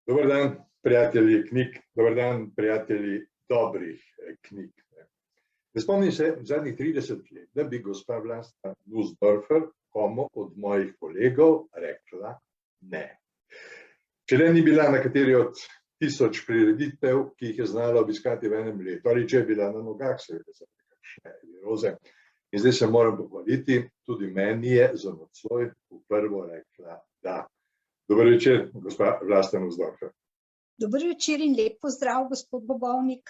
Dober dan, prijatelji knjig, dober dan, prijatelji dobrih knjig. Ne spomnim se v zadnjih 30 let, da bi gospa Vlasta Nussdorfer komu od mojih kolegov rekla ne. Če le ni bila na kateri od 1000 prireditev, ki jih je znala obiskati v enem letu, ali če je bila na nogah, seveda za nekakšne viroze. In zdaj se moram pohvaliti, tudi meni je za nocoj v prvo rekla da. Dober večer, gospa Vlasta Nussdorfer. Dober večer in lep pozdrav, gospod Bobovnik.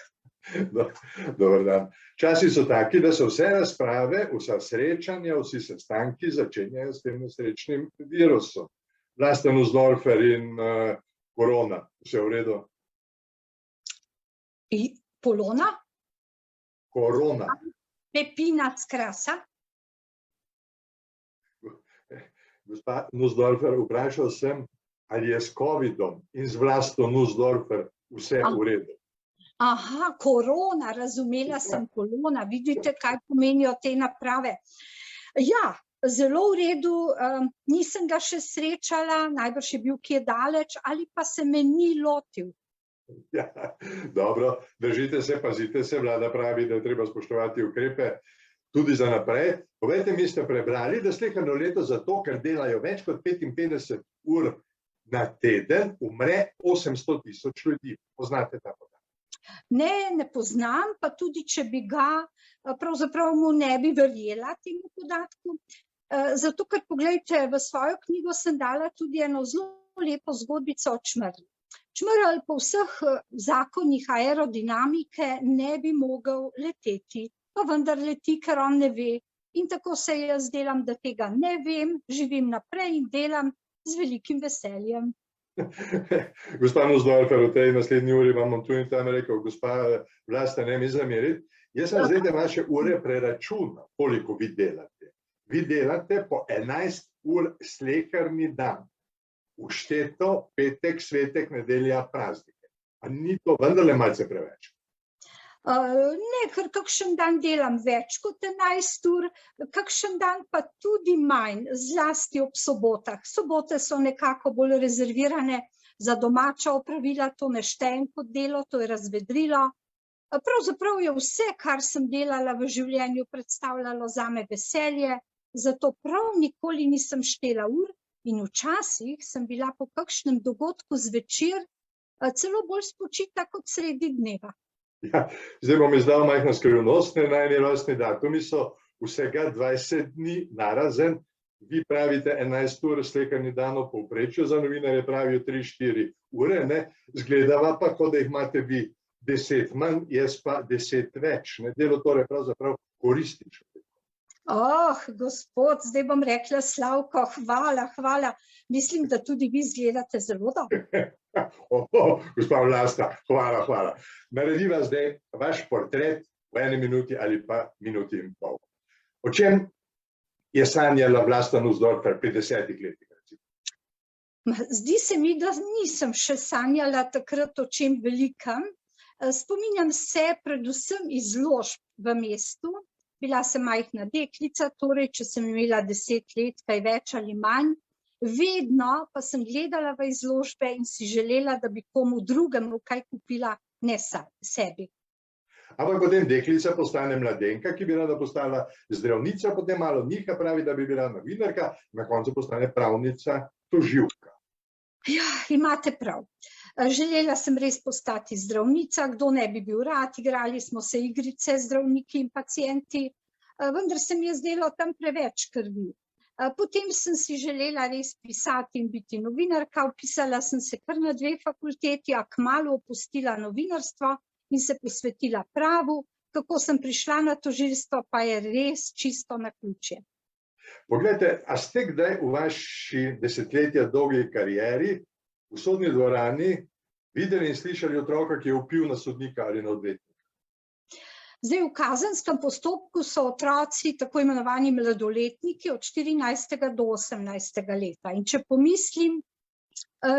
Dober dan. Časi so taki, da se vse razprave, vsa srečanja, vsi sestanki začenjajo s tem nesrečnim virusom. Vlasta Nussdorfer in korona, vse v redu? Polona? Korona. Pepinac krasa? Gospa Nussdorfer, vprašal sem, ali je s covidom in z Vlasto Nussdorfer vse v redu. Aha, korona, razumela sem polona. Vidite, kaj pomenijo te naprave. Ja, zelo v redu, nisem ga še srečala, najbrž je bil kje daleč, ali pa se me ni lotil. Ja, dobro, držite se, pazite se, vlada pravi, da je treba spoštovati ukrepe tudi za naprej. Povejte mi, ste prebrali, da sleherno leto zato, ker delajo več kot 55 ur na teden, umre 800 000 ljudi. Poznate ta podatek? Ne poznam, pa tudi, če bi ga, pravzaprav mu ne bi verjela temu podatku. Zato, ker poglejte, v svojo knjigo sem dala tudi eno zelo lepo zgodbico o čmrlju. Čmrlj po vseh zakonih aerodinamike ne bi mogel leteti, pa vendar leti, ker on ne ve. In tako se jaz delam, da tega ne vem, živim naprej in delam z velikim veseljem. Gospa Nussdorfer, v tej naslednji uri vam bom tu in tam rekel, gospa Vlasta, ne mi zameriti. Jaz sem zdaj te vaše ure preračunal, koliko vi delate. Vi delate po 11 ur sleherni dan. Všteto petek, svetek, nedelja, praznike. A ni to vendarle malce preveč? Ne, ker kakšen dan delam več kot 11 ur, kakšen dan pa tudi manj, zlasti ob sobotah. Sobote so nekako bolj rezervirane za domača opravila, to ne štejem kot delo, to je razvedrilo. Pravzaprav je vse, kar sem delala v življenju, predstavljalo zame veselje, zato prav nikoli nisem štela ur in včasih sem bila po kakšnem dogodku zvečer celo bolj spočita kot sredi dneva. Ja, zdaj bom izdal majhno skrivnost, najni rojstni datumi so vsega 20 dni narazen. Vi pravite 11 ur sleherni dan v povprečju, za novinarje pravijo 3-4 ure, ne? Zgledava pa, kot da jih imate vi 10 manj, jaz pa 10 več. Delo torej pravzaprav koristi človeku. Gospod, zdaj bom rekla Slavko, hvala. Mislim, da tudi vi izgledate zelo dobro. Gospa Vlasta, hvala. Narediva zdaj vaš portret v 1 minuti ali pa minuti in pol. O čem je sanjala Vlasta Nussdorfer pri 10 letih? Zdi se mi, da nisem še sanjala takrat o čem velikem. Spominjam se predvsem izložb v mestu. Bila sem majhna deklica, torej, če sem imela 10 let, kaj več ali manj. Vedno pa sem gledala v izložbe in si želela, da bi komu drugemu kaj kupila, ne sebi. Ampak potem deklica postane mladenka, ki bi rada postala zdravnica, potem malo njiha, pravi, da bi bila novinarka, na koncu postane pravnica, tožilka. Ja, imate prav. Želela sem res postati zdravnica, kdo ne bi bil rad, igrali smo se igrice, zdravniki in pacienti, vendar se mi je zdelo tam preveč krvi. Potem sem si želela res pisati in biti novinarka, vpisala sem se kar na 2 fakulteti, a kmalu opustila novinarstvo in se posvetila pravu. Kako sem prišla na tožilstvo, pa je res čisto naključje. Poglejte, a ste kdaj v vaši desetletja dolgi karieri v sodni dvorani videli in slišali otroka, ki je vpil na sodnika ali na odvetnika? Zdaj, v kazenskem postopku so otroci tako imenovani mladoletniki od 14. do 18. leta. In če pomislim,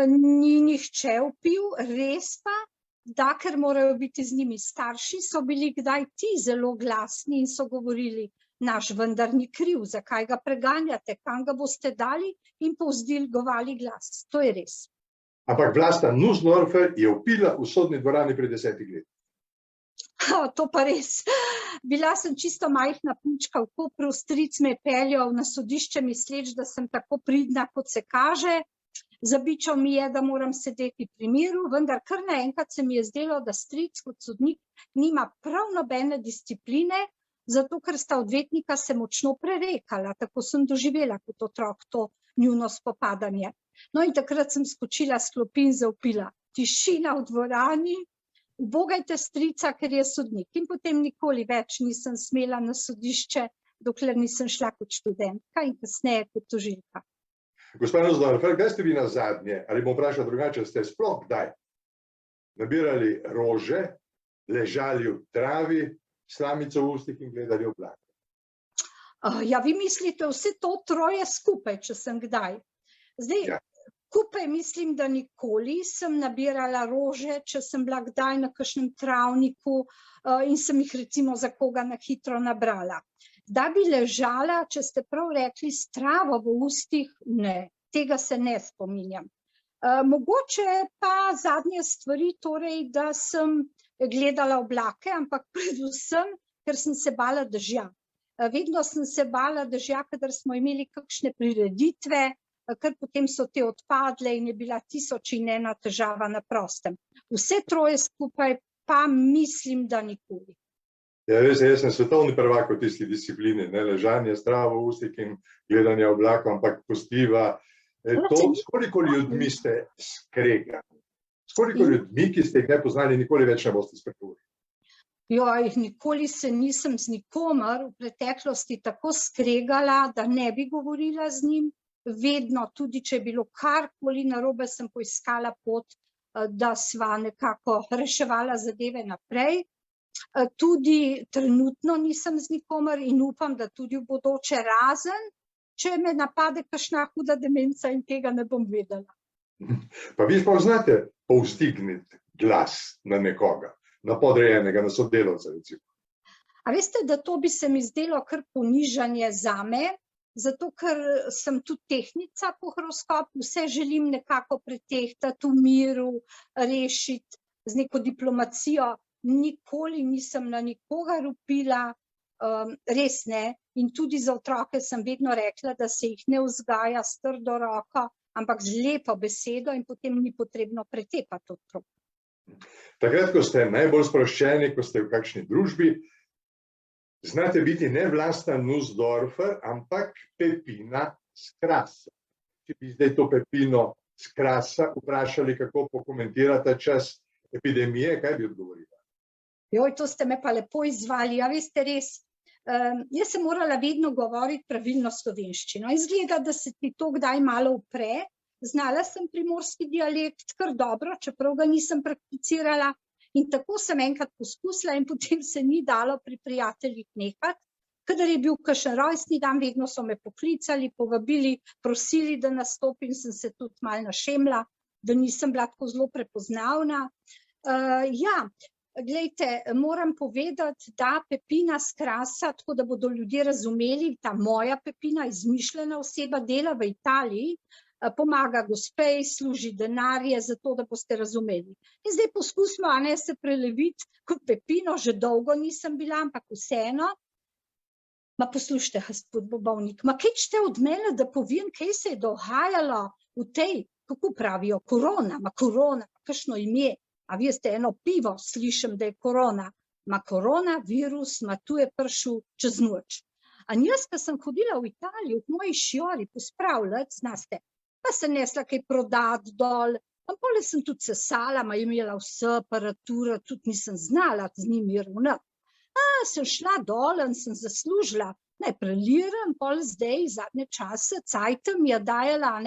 ni nihče vpil, res pa, da ker morajo biti z njimi starši, so bili kdaj ti zelo glasni in so govorili, naš vendar ni kriv, zakaj ga preganjate, kam ga boste dali in povzdigovali glas. To je res. Ampak Vlasta Nussdorfer je vpila v sodni dvorani pri 10 letih. To pa res. Bila sem čisto majhna punčka v Kopru, stric me je peljal na sodišče, misleč, da sem tako pridna, kot se kaže. Zabičal mi je, da moram sedeti pri miru, vendar kar naenkrat se mi je zdelo, da stric kot sodnik nima prav nobene discipline, zato ker sta odvetnika se močno prerekala. Tako sem doživela kot otrok to njuno spopadanje. No in takrat sem skočila s klopi in zavpila: tišina v dvorani, ubogajte strica, ker je sodnik. In potem nikoli več nisem smela na sodišče, dokler nisem šla kot študentka in kasneje kot tožilka. Gospa Nussdorfer, kdaj ste vi nazadnje, ali bom vprašal drugače, ste sploh kdaj nabirali rože, ležali v travi, slamico v ustih in gledali oblake? Ja, vi mislite vse to troje skupaj, če sem kdaj. Zdaj, Ja. Skupaj mislim, da nikoli sem nabirala rože, če sem bila kdaj na kakšnem travniku in sem jih recimo za koga na hitro nabrala. Da bi ležala, če ste prav rekli, s travo v ustih, ne, tega se ne spominjam. Mogoče pa zadnje stvari, torej, da sem gledala oblake, ampak predvsem, ker sem se bala dežja. Vedno sem se bala dežja, kadar smo imeli kakšne prireditve, ker potem so te odpadle in je bila 1001 težava na prostem. Vse troje skupaj pa mislim, da nikoli. Ja, res, jaz sem svetovni prvak v tisti disciplini, ne, ležanje s travo v ustih in gledanje oblakov, ampak pustiva. S koliko ljudmi ste skregali? S koliko ljudmi, ki ste jih ne poznali, nikoli več ne boste spregovorili? Nikoli se nisem z nikomer v preteklosti tako skregala, da ne bi govorila z njim. Vedno, tudi če je bilo karkoli narobe, sem poiskala pot, da sva nekako reševala zadeve naprej. Tudi trenutno nisem z nikomer in upam, da tudi v bodoče, razen, če me napade kakšna huda demenca in tega ne bom vedela. Pa vi sploh znate povzdigniti glas na nekoga, na podrejenega, na sodelavca recimo? A veste, da to bi se mi zdelo kar ponižanje zame, zato ker sem tudi tehnica po horoskopu, vse želim nekako pretehtati v miru, rešiti z neko diplomacijo. Nikoli nisem na nikogar vpila, res ne. In tudi za otroke sem vedno rekla, da se jih ne vzgaja s trdo roko, ampak z lepo besedo in potem ni potrebno pretepati otrok. Takrat, ko ste najbolj sproščeni, ko ste v kakšni družbi, znate biti ne Vlasta Nussdorfer, ampak Pepina s Krasa. Če bi zdaj to Pepino s Krasa vprašali, kako pokomentirate čas epidemije, kaj bi odgovorila? To ste me pa lepo izvali. Ja, veste, res, jaz sem morala vedno govoriti pravilno slovenščino. Izgleda, da se ti to kdaj malo upre. Znala sem primorski dialekt kar dobro, čeprav ga nisem prakticirala. In tako sem enkrat poskusila in potem se ni dalo pri prijateljih nehati. Kadar je bil kakšen rojstni dan, vedno so me poklicali, povabili, prosili, da nastopim, sem se tudi malo našemla, da nisem bila tako zelo prepoznavna. Glejte, moram povedati, da Pepina s Krasa, tako da bodo ljudje razumeli, ta moja Pepina, izmišljena oseba, dela v Italiji, pomaga gospeji, služi denarje, zato da boste razumeli. In zdaj poskusimo, se preleviti kot Pepino, že dolgo nisem bila, ampak vseeno. Poslušajte, gospod Bobovnik, kaj čete od mene, da povem, kaj se je dogajalo v tej, kako pravijo, korona, kakšno ime. A veste, eno pivo slišim, da je korona. Koronavirus, tu je prišel čez noč. In jaz, ko sem hodila v Italijo, v moji šiori pospravljati, znaste, pa sem nesla kaj prodati dol, potem sem tudi sesala, imela vse aparature, tudi nisem znala z njimi ravnati. Sem šla dol in sem zaslužila, najprej liren, potem zdaj, zadnje čase, cajtem mi je dajala,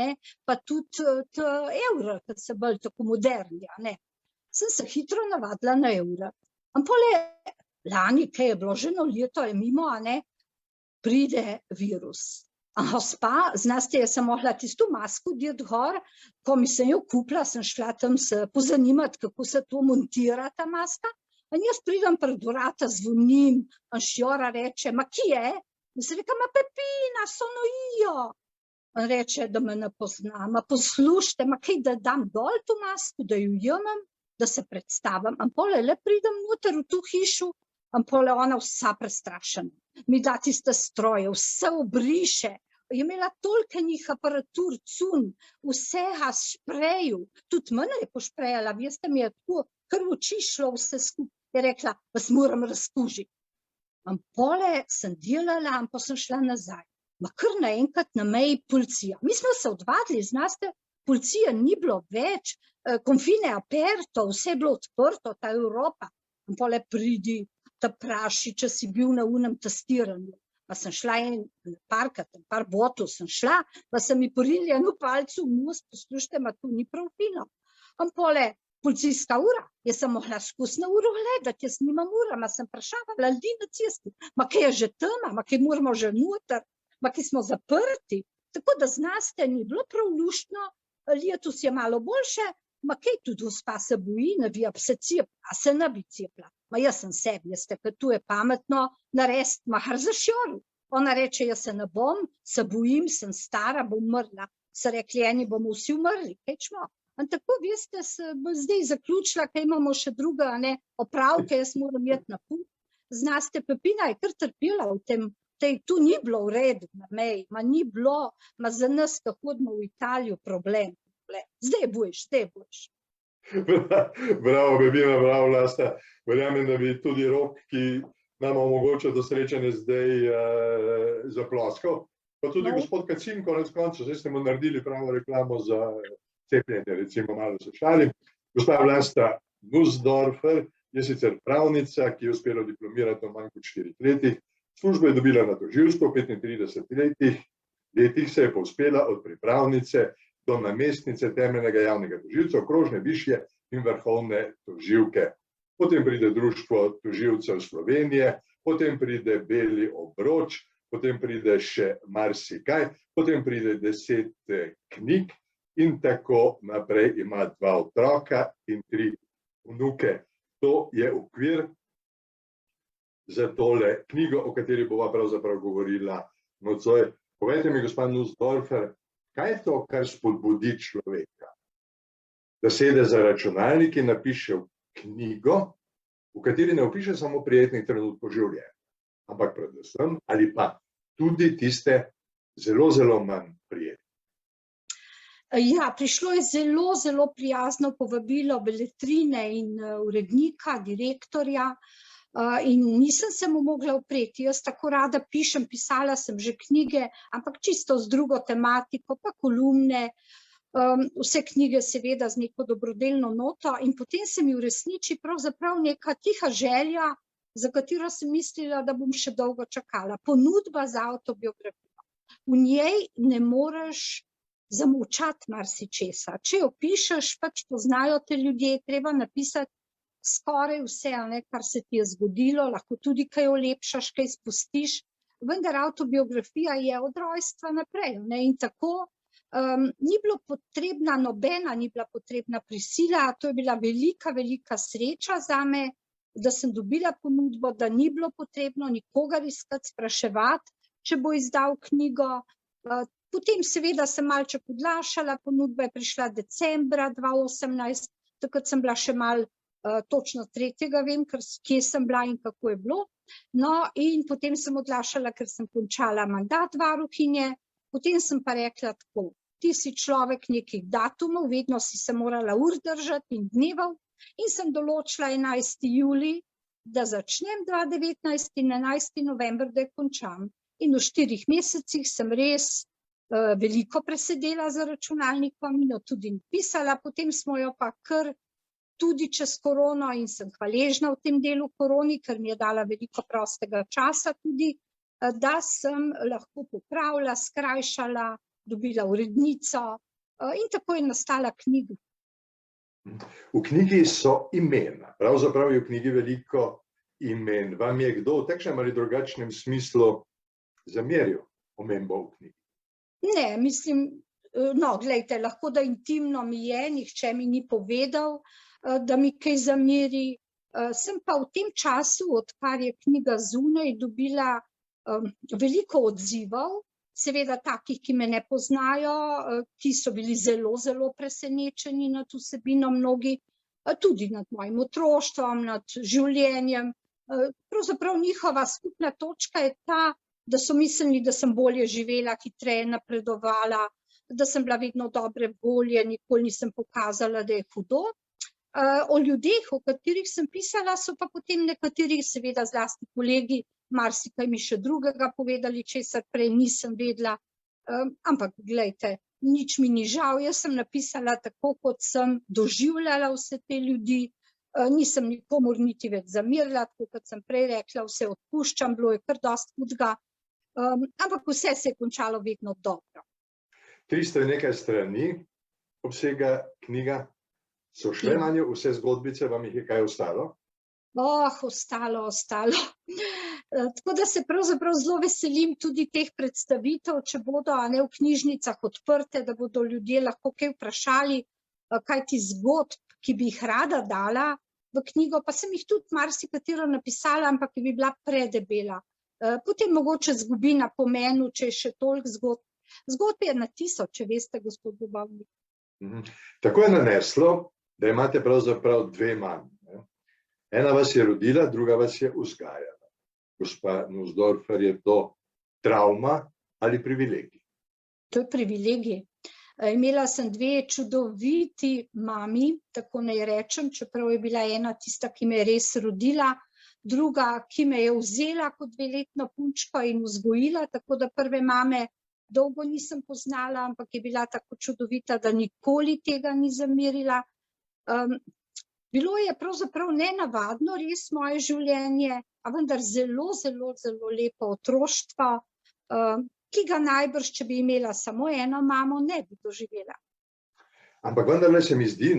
pa tudi evra, ker se bolj tako moderni, Sem se hitro navadila na evra. Lani, kaj je bilo že eno leto, je mimo, pride virus. Gospa, znaste, jaz sem mogla tisto masko dati gor, ko mi sem jo kupila, sem šla tam se pozanimati, kako se to montira, ta maska. In jaz pridem pred vrata, zvonim, in šiora reče, kje je? In se reka, Pepina, sono io. On reče, da me ne pozna. Ma poslušajte, ma kaj, da dam dol to masku, da jo jemem, da se predstavim. In pole le pridem noter v to hišo, in pole ona vsa prestrašena. Mi da tiste stroje, vse obriše. Je imela toliko njih aparatur, cun, vsega špreju. Tudi mene je pošprejala, veste, mi je tako kar v oči šlo vse skupaj. Je rekla, vas moram razkužiti. In pole sem delala, in pa sem šla nazaj. Ma kar naenkrat na meji policija. Mi smo se odvadili, znaste, policija ni bilo več, confine aperto, vse je bilo odprto, ta Evropa. In pole pridi, te praši, če si bil na unem testiranju. Pa sem šla parkrat, par botov sem šla, pa sem mi porili eno palco v nos, poslušajte, ma to ni prav fino. In pole policijska ura, jaz sem mogla skozi na uro gledati, jaz nimam ura, ma sem vprašavala ljudi na cesti, ma kaj je že tema, ma kaj moramo že noter, ma kaj smo zaprti. Tako da znaste, ni bilo prav luštno, letos je malo boljše, ma kaj tudi gospa se boji, ne bi se cepila, a se ne bi cepila. Ma jaz sem sebi, jeste, ker tu je pametno narediti, mahar za šjoru. Ona reče, jaz se ne bom, se bojim, sem stara, bom umrla. Se rekli, eni bomo vsi umrli, kaj čmo. In tako, veste, se bo zdaj zaključila, kaj imamo še druga, ne, opravke, jaz moram jeti na put. Znaste, Pepina je kar trpela v tem, tu ni bilo v redu na meji, ma ni bilo, ma za nas, ko hodimo v Italijo, problem. Zdaj bojiš. Bravo, Pepina, bravo, Vlasta. Verjamem, da bi tudi Rok, ki nam omogoča do srečanja zdaj zaploskal. Pa tudi gospod Kacin, konec konca, zdaj ste mu naredili pravo reklamo za cepljenje, recimo malo se šalim. Gospa Vlasta Nussdorfer je sicer pravnica, ki je uspela diplomirati v manj kot 4 letih. Službo je dobila na tožilstvu v 35 letih se je povzpela od pripravnice do namestnice temeljnega javnega tožilca, okrožne, višje in vrhovne tožilke. Potem pride Društvo tožilcev Slovenije, potem pride Beli obroč, potem pride še marsikaj, potem pride 10 knjig in tako naprej. Ima 2 otroka in 3 vnuke. To je okvir za tole knjigo, o kateri bova pravzaprav govorila nocoj. Povejte mi, gospod Nussdorfer, kaj je to, kar spodbudi človeka, da sede za računalnik in napiše knjigo, v kateri ne opiše samo prijetnih trenutkov življenja, ampak predvsem ali pa tudi tiste zelo, zelo manj prijetne. Ja, prišlo je zelo, zelo prijazno povabilo beletrine in urednika, direktorja, in nisem se mu mogla upreti. Jaz tako rada pišem, pisala sem že knjige, ampak čisto z drugo tematiko, pa kolumne, vse knjige seveda z neko dobrodelno noto, in potem se mi uresniči pravzaprav neka tiha želja, za katero sem mislila, da bom še dolgo čakala. Ponudba za avtobiografijo. V njej ne moreš zamolčati marsičesa. Če jo pišeš, pač poznajo te ljudje, treba napisati skoraj vse, kar se ti je zgodilo, lahko tudi kaj olepšaš, kaj spustiš, vendar avtobiografija je od rojstva naprej. In tako ni bilo potrebna nobena, ni bila potrebna prisila, to je bila velika, velika sreča zame, da sem dobila ponudbo, da ni bilo potrebno nikogar iskati, spraševati, če bo izdal knjigo. Potem seveda sem malček odlašala, ponudba je prišla decembra 2018, takrat sem bila še malo točno 3. vem, kje sem bila in kako je bilo. No, in potem sem odlašala, ker sem končala mandat varuhinje, potem sem pa rekla tako, ti si človek nekih datumov, vedno si se morala ur držati in dnevov, in sem določila 11. julij, da začnem 2019 in 11. november, da je končam. In v 4 mesecih sem res veliko presedela za računalnikom in jo tudi napisala, potem smo jo pa kar tudi čez korono in sem hvaležna v tem delu koroni, ker mi je dala veliko prostega časa tudi, da sem lahko popravila, skrajšala, dobila urednico in tako je nastala knjiga. V knjigi so imena, pravzaprav je v knjigi veliko imen. Vam je kdo v takšnem ali drugačnem smislu zameril omembo v knjigi? Ne, mislim, no, glejte, lahko da intimno mi je, nihče mi ni povedal, da mi kaj zameri. Sem pa v tem času, odkar je knjiga zunaj, dobila veliko odzivov seveda takih, ki me ne poznajo, ki so bili zelo, zelo presenečeni nad vsebino mnogi, tudi nad mojim otroštvom, nad življenjem. Pravzaprav njihova skupna točka je ta, da so mislili, da sem bolje živela, hitreje napredovala, da sem bila vedno dobre volje, nikoli nisem pokazala, da je hudo. O ljudeh, o katerih sem pisala, so pa potem nekateri, seveda zlasti kolegi, marsikaj mi še drugega povedali, česar prej nisem vedela. Ampak glejte, nič mi ni žal, jaz sem napisala tako, kot sem doživljala vse te ljudi, nisem nikomur niti več zamerila, tako kot sem prej rekla, vse odpuščam, bilo je kar dosti hudega, ampak vse se je končalo vedno dobro. 300 in nekaj strani obsega knjiga, so šle na njo vse zgodbice, vam jih je kaj ostalo? Ostalo. Tako da se pravzaprav zelo veselim tudi teh predstavitev, če bodo v knjižnicah odprte, da bodo ljudje lahko kaj vprašali, kaj ti zgodb, ki bi jih rada dala v knjigo, pa sem jih tudi marsikatero napisala, ampak bi bila predebela. Potem mogoče zgubi na pomenu, če je še toliko zgodb. Zgodb je na 1000, če veste, gospod Dobovnik. Tako je naneslo, da imate pravzaprav 2 mami. Ena vas je rodila, druga vas je vzgajala. Gospa Nussdorfer, je to travma ali privilegij? To je privilegij. Imela sem 2 čudoviti mami, tako naj rečem, čeprav je bila ena tista, ki me je res rodila, druga, ki me je vzela kot 2-letno punčko in vzgojila, tako da prve mame dolgo nisem poznala, ampak je bila tako čudovita, da nikoli tega ni zamerila. Bilo je pravzaprav nenavadno res moje življenje, a vendar zelo, zelo, zelo lepo otroštvo, ki ga najbrž, če bi imela samo eno mamo, ne bi doživela. Ampak vendarle se mi zdi,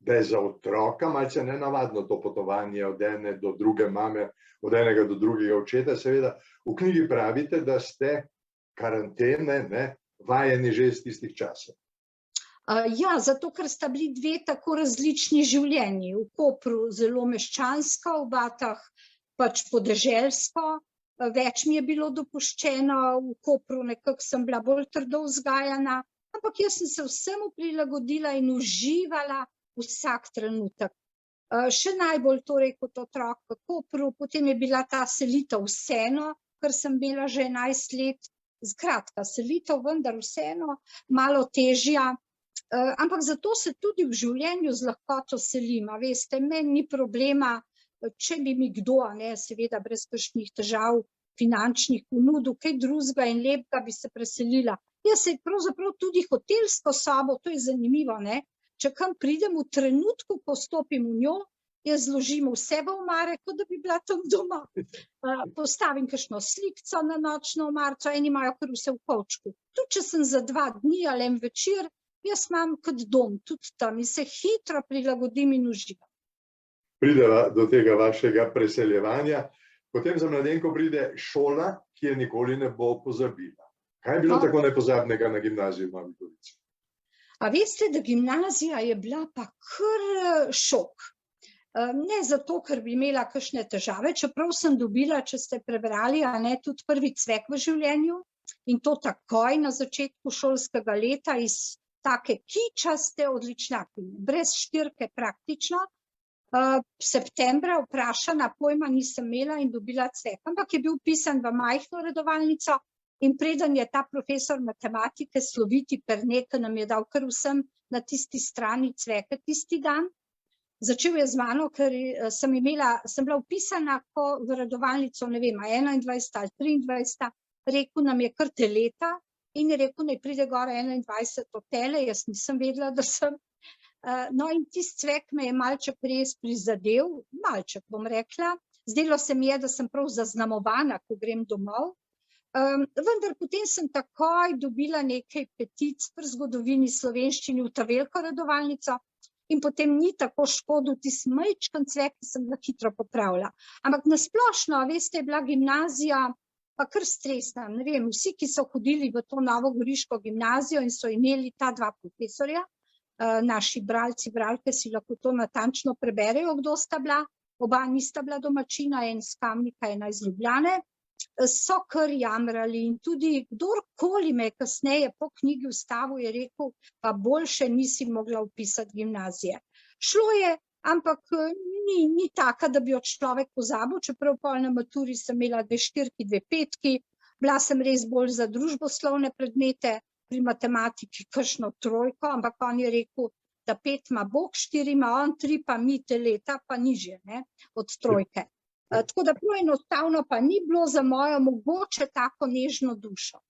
da je za otroka malce nenavadno to potovanje od ene do druge mame, od enega do drugega očeta. Seveda, v knjigi pravite, da ste karantene vajeni že iz tistih časov. Ja, zato ker sta bili 2 tako različni življenji. V Kopru zelo meščansko, v Batah pač podeželsko, več mi je bilo dopuščeno, v Kopru nekako sem bila bolj trdo vzgajana, ampak jaz sem se vsemu prilagodila in uživala vsak trenutek. Še najbolj torej kot otrok v Kopru, potem je bila ta selitev vseeno, ker sem imela že 11 let, skratka selitev, vendar vseeno malo težja. Ampak zato se tudi v življenju z lahkoto selim. Veste, meni ni problema, če bi mi kdo, seveda brez kakšnih težav finančnih ponudil, kaj drugega in lepega bi se preselila. Jaz se pravzaprav tudi hotelsko sobo, to je zanimivo, če kam pridem v trenutku, ko stopim v njo, jaz zložim vse v omare, kot da bi bila tam doma. Postavim kakšno slikco na nočno omarico, eni imajo kar vse v kovčku. Tudi če sem za 2 dni ali en večer, jaz imam kot dom, tudi tam in se hitro prilagodim in uživam. Prideva do tega vašega preseljevanja, potem za mladenko pride šola, ki je nikoli ne bo pozabila. Kaj je bilo tako nepozabnega na gimnaziju v Novi Gorici? A veste, da gimnazija je bila pa kar šok. Ne zato, ker bi imela kakšne težave, čeprav sem dobila, če ste prebrali, tudi prvi cvek v življenju in to takoj na začetku šolskega leta iz take kičaste odličnakinje, brez 4 praktično. Septembra vprašana, pojma nisem imela in dobila cvek, ampak je bil vpisan v majhno redovalnico in preden je ta profesor matematike sloviti Perne, ki nam je dal kar vsem na tisti strani cveke tisti dan, začel je z mano, ker sem bila vpisana v redovalnico, ne vem, 21 ali 23, rekel nam je kar teleta in je rekel, naj pride gor 21 hotele, jaz nisem vedela, da sem. No in tisti cvek me je malček res prizadel, malček bom rekla, zdelo se mi je, da sem prav zaznamovana, ko grem domov, vendar potem sem takoj dobila nekaj petic pri zgodovini slovenščini v ta veliko redovalnico in potem ni tako škodil tisti majčken cvek, ki sem ga hitro popravila. Ampak nasplošno, veste, je bila gimnazija pa kar stresna. Ne vem, vsi, ki so hodili v to novogoriško gimnazijo in so imeli ta 2 profesorja, naši bralci, bralke si lahko to natančno preberejo, kdo sta bila, oba nista bila domačina, en iz Kamnika, ena iz Ljubljane. so kar jamrali in tudi kdorkoli me kasneje po knjigi ustavil, je rekel, pa boljše nisi mogla vpisati gimnazije. Šlo je, ampak ni taka, da bi jo človek pozabil, čeprav pol na maturi sem imela 2 štyrki, 2 petki, bila sem res bolj za družboslovne predmete, pri matematiki kakšno 3, ampak on je rekel, da 5 ima Bog, 4 ima on, 3 pa mi te leta, pa nižje, ne, od 3. Tako da prav enostavno pa ni bilo za mojo mogoče tako nežno dušo.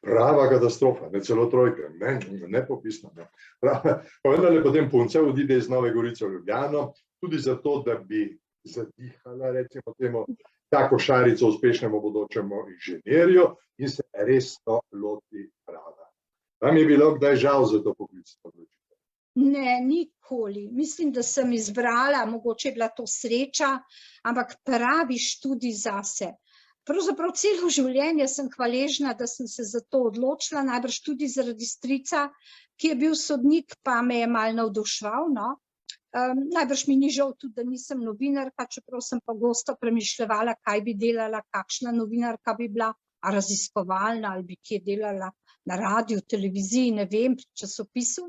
Prava katastrofa, ne celo 3, nepopisno. Ne. Pa vendarle potem punca odide iz Nove Gorice v Ljubljano, tudi zato, da bi zadihala, recimo temu, ta košarico uspešnemu bodočemu inženirju in se resno loti prava. Vam je bilo kdaj žal za to poklicno odločitev? Ne, nikoli. Mislim, da sem izbrala, mogoče je bila to sreča, ampak pravi študij zase. Pravzaprav celo življenje sem hvaležna, da sem se za to odločila, najbrž tudi zaradi strica, ki je bil sodnik, pa me je malo navduševal, no. Najbrž mi ni žal tudi, da nisem novinarka, čeprav sem pogosto premišljevala, kaj bi delala, kakšna novinarka bi bila, a raziskovalna ali bi kje delala na radiju, televiziji, ne vem, pri časopisu.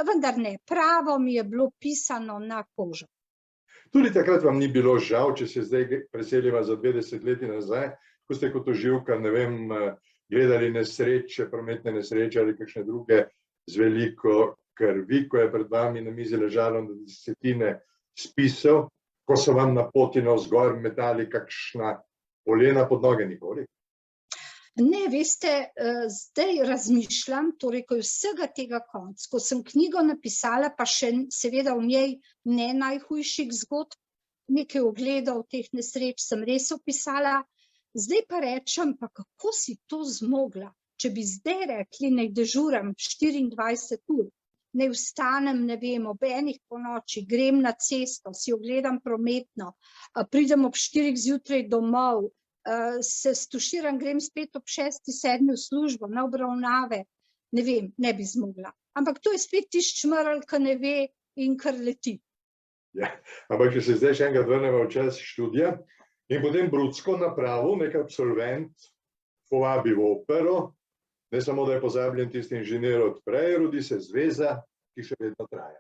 Vendar ne, pravo mi je bilo pisano na kožo. Tudi takrat vam ni bilo žal, če se zdaj preseliva za 20 leti nazaj, ko ste kot tožilka, ne vem, gledali nesreče, prometne nesreče ali kakšne druge z veliko krvi, ko je pred vami na mizi ležalo na desetine spisov, ko so vam na poti navzgor metali kakšna polena pod noge, nikoli? Ne, veste, zdaj razmišljam, torej, ko je vsega tega konc, ko sem knjigo napisala, pa še seveda v njej ne najhujših zgodb, nekaj ogledov teh nesreč sem res opisala, zdaj pa rečem, pa kako si to zmogla, če bi zdaj rekli, naj dežuram 24 ur, naj vstanem, ne vem, ob 1 ponoči, grem na cesto, si ogledam prometno, pridem ob 4 zjutraj domov, se stuširam, grem spet ob 6, 7 v službo, na obravnave, ne vem, ne bi zmogla. Ampak to je spet tisti čmrl, ki ne ve in kar leti. Ja, ampak če se zdaj še enkrat vrnemo v čas študija in potem brudsko napravo, nek absolvent povabi v opero, ne samo, da je pozabljen tisti inženir od prej, rodi se zveza, ki še vedno traja.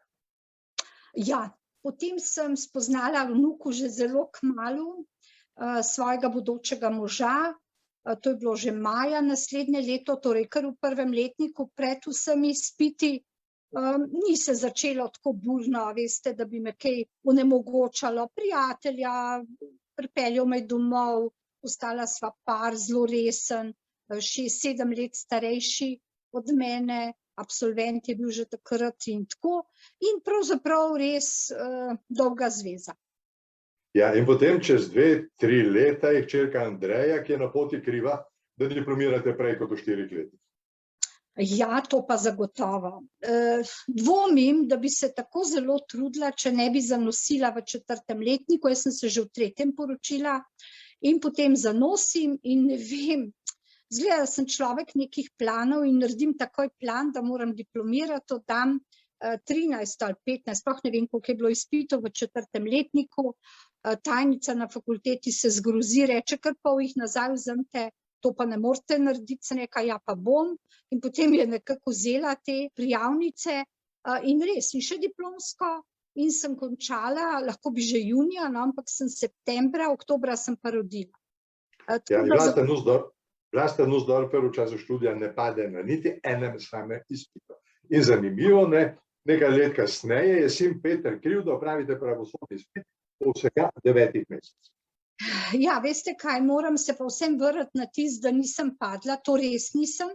Ja, potem sem spoznala vnuku že zelo kmalu, svojega bodočega moža, to je bilo že maja naslednje leto, torej kar v 1. letniku pred vsemi izpiti, ni se začelo tako burno, veste, da bi me kaj onemogočalo, prijatelja, pripeljal me domov, postala sva par, zelo resen, 6-7 let starejši od mene, absolvent je bil že takrat in tako, in pravzaprav res dolga zveza. Ja, in potem čez 2-3 leta je hčerka Andreja, ki je na poti kriva, da diplomirate prej kot v 4 letih. Ja, to pa zagotovo. Dvomim, da bi se tako zelo trudila, če ne bi zanosila v 4. letniku, jaz sem se že v 3. poročila in potem zanosim in ne vem, izgleda, da sem človek nekih planov in naredim takoj plan, da moram diplomirati, oddam 13 ali 15, sploh ne vem, koliko je bilo izpitov v 4. letniku, tajnica na fakulteti se zgrozi, reče, kar pol jih nazaj vzemite, to pa ne morete narediti, sem rekla, ja pa bom, in potem je nekako vzela te prijavnice in res, in še diplomsko, in sem končala, lahko bi že junija, no, ampak sem septembra, oktobra sem pa rodila. Ja, Vlasta Nussdorfer v času študija ne pade na niti enem samem izpitu. In zanimivo, nekaj let kasneje je sin Peter kriv, da opravite pravosodni izpit v vsega 9 mesecih. Ja, veste kaj, moram se pa vsem vrniti na tisto, da nisem padla, to res nisem,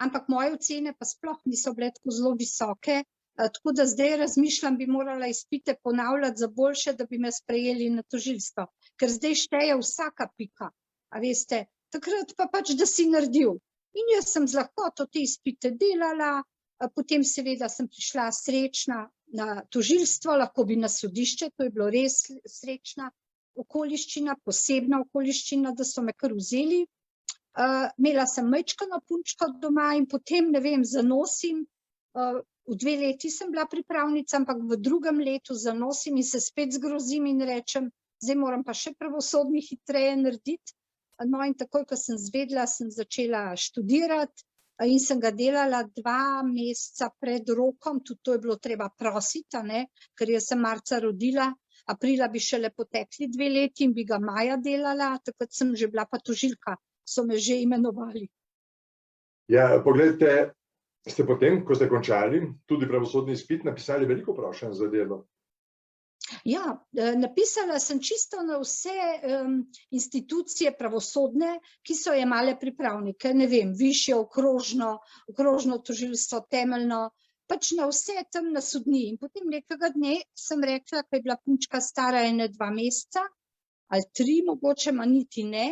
ampak moje ocene pa sploh niso bile tako zelo visoke, tako da zdaj razmišljam, bi morala izpite ponavljati za boljše, da bi me sprejeli na tožilstvo, ker zdaj šteje vsaka pika, a veste, takrat pa pač, da si naredil. In jaz sem z lahkoto te izpite delala, potem seveda sem prišla srečna na tožilstvo, lahko bi na sodišče, to je bilo res srečna okoliščina, posebna okoliščina, da so me kar vzeli. Imela sem majčkano punčko doma in potem, ne vem, zanosim, v 2 leti sem bila pripravnica, ampak v 2. letu zanosim in se spet zgrozim in rečem, zdaj moram pa še pravosodni hitreje narediti. No in takoj, ko sem zvedela, sem začela študirati in sem ga delala 2 meseca pred rokom, tudi to je bilo treba prositi, ker jaz sem marca rodila, aprila bi šele potekli 2 leti in bi ga maja delala, takrat sem že bila pa tožilka, so me že imenovali. Ja, poglejte, ste potem, ko ste končali tudi pravosodni izpit, napisali veliko prošenj za delo. Ja, napisala sem čisto na vse institucije pravosodne, ki so jemale pripravnike, ne vem, višje, okrožno tožilstvo, temeljno, pač na vse tam na sodni. In potem nekega dne sem rekla, ko je bila punčka stara 1-2 meseca, ali 3 mogoče, ma niti ne,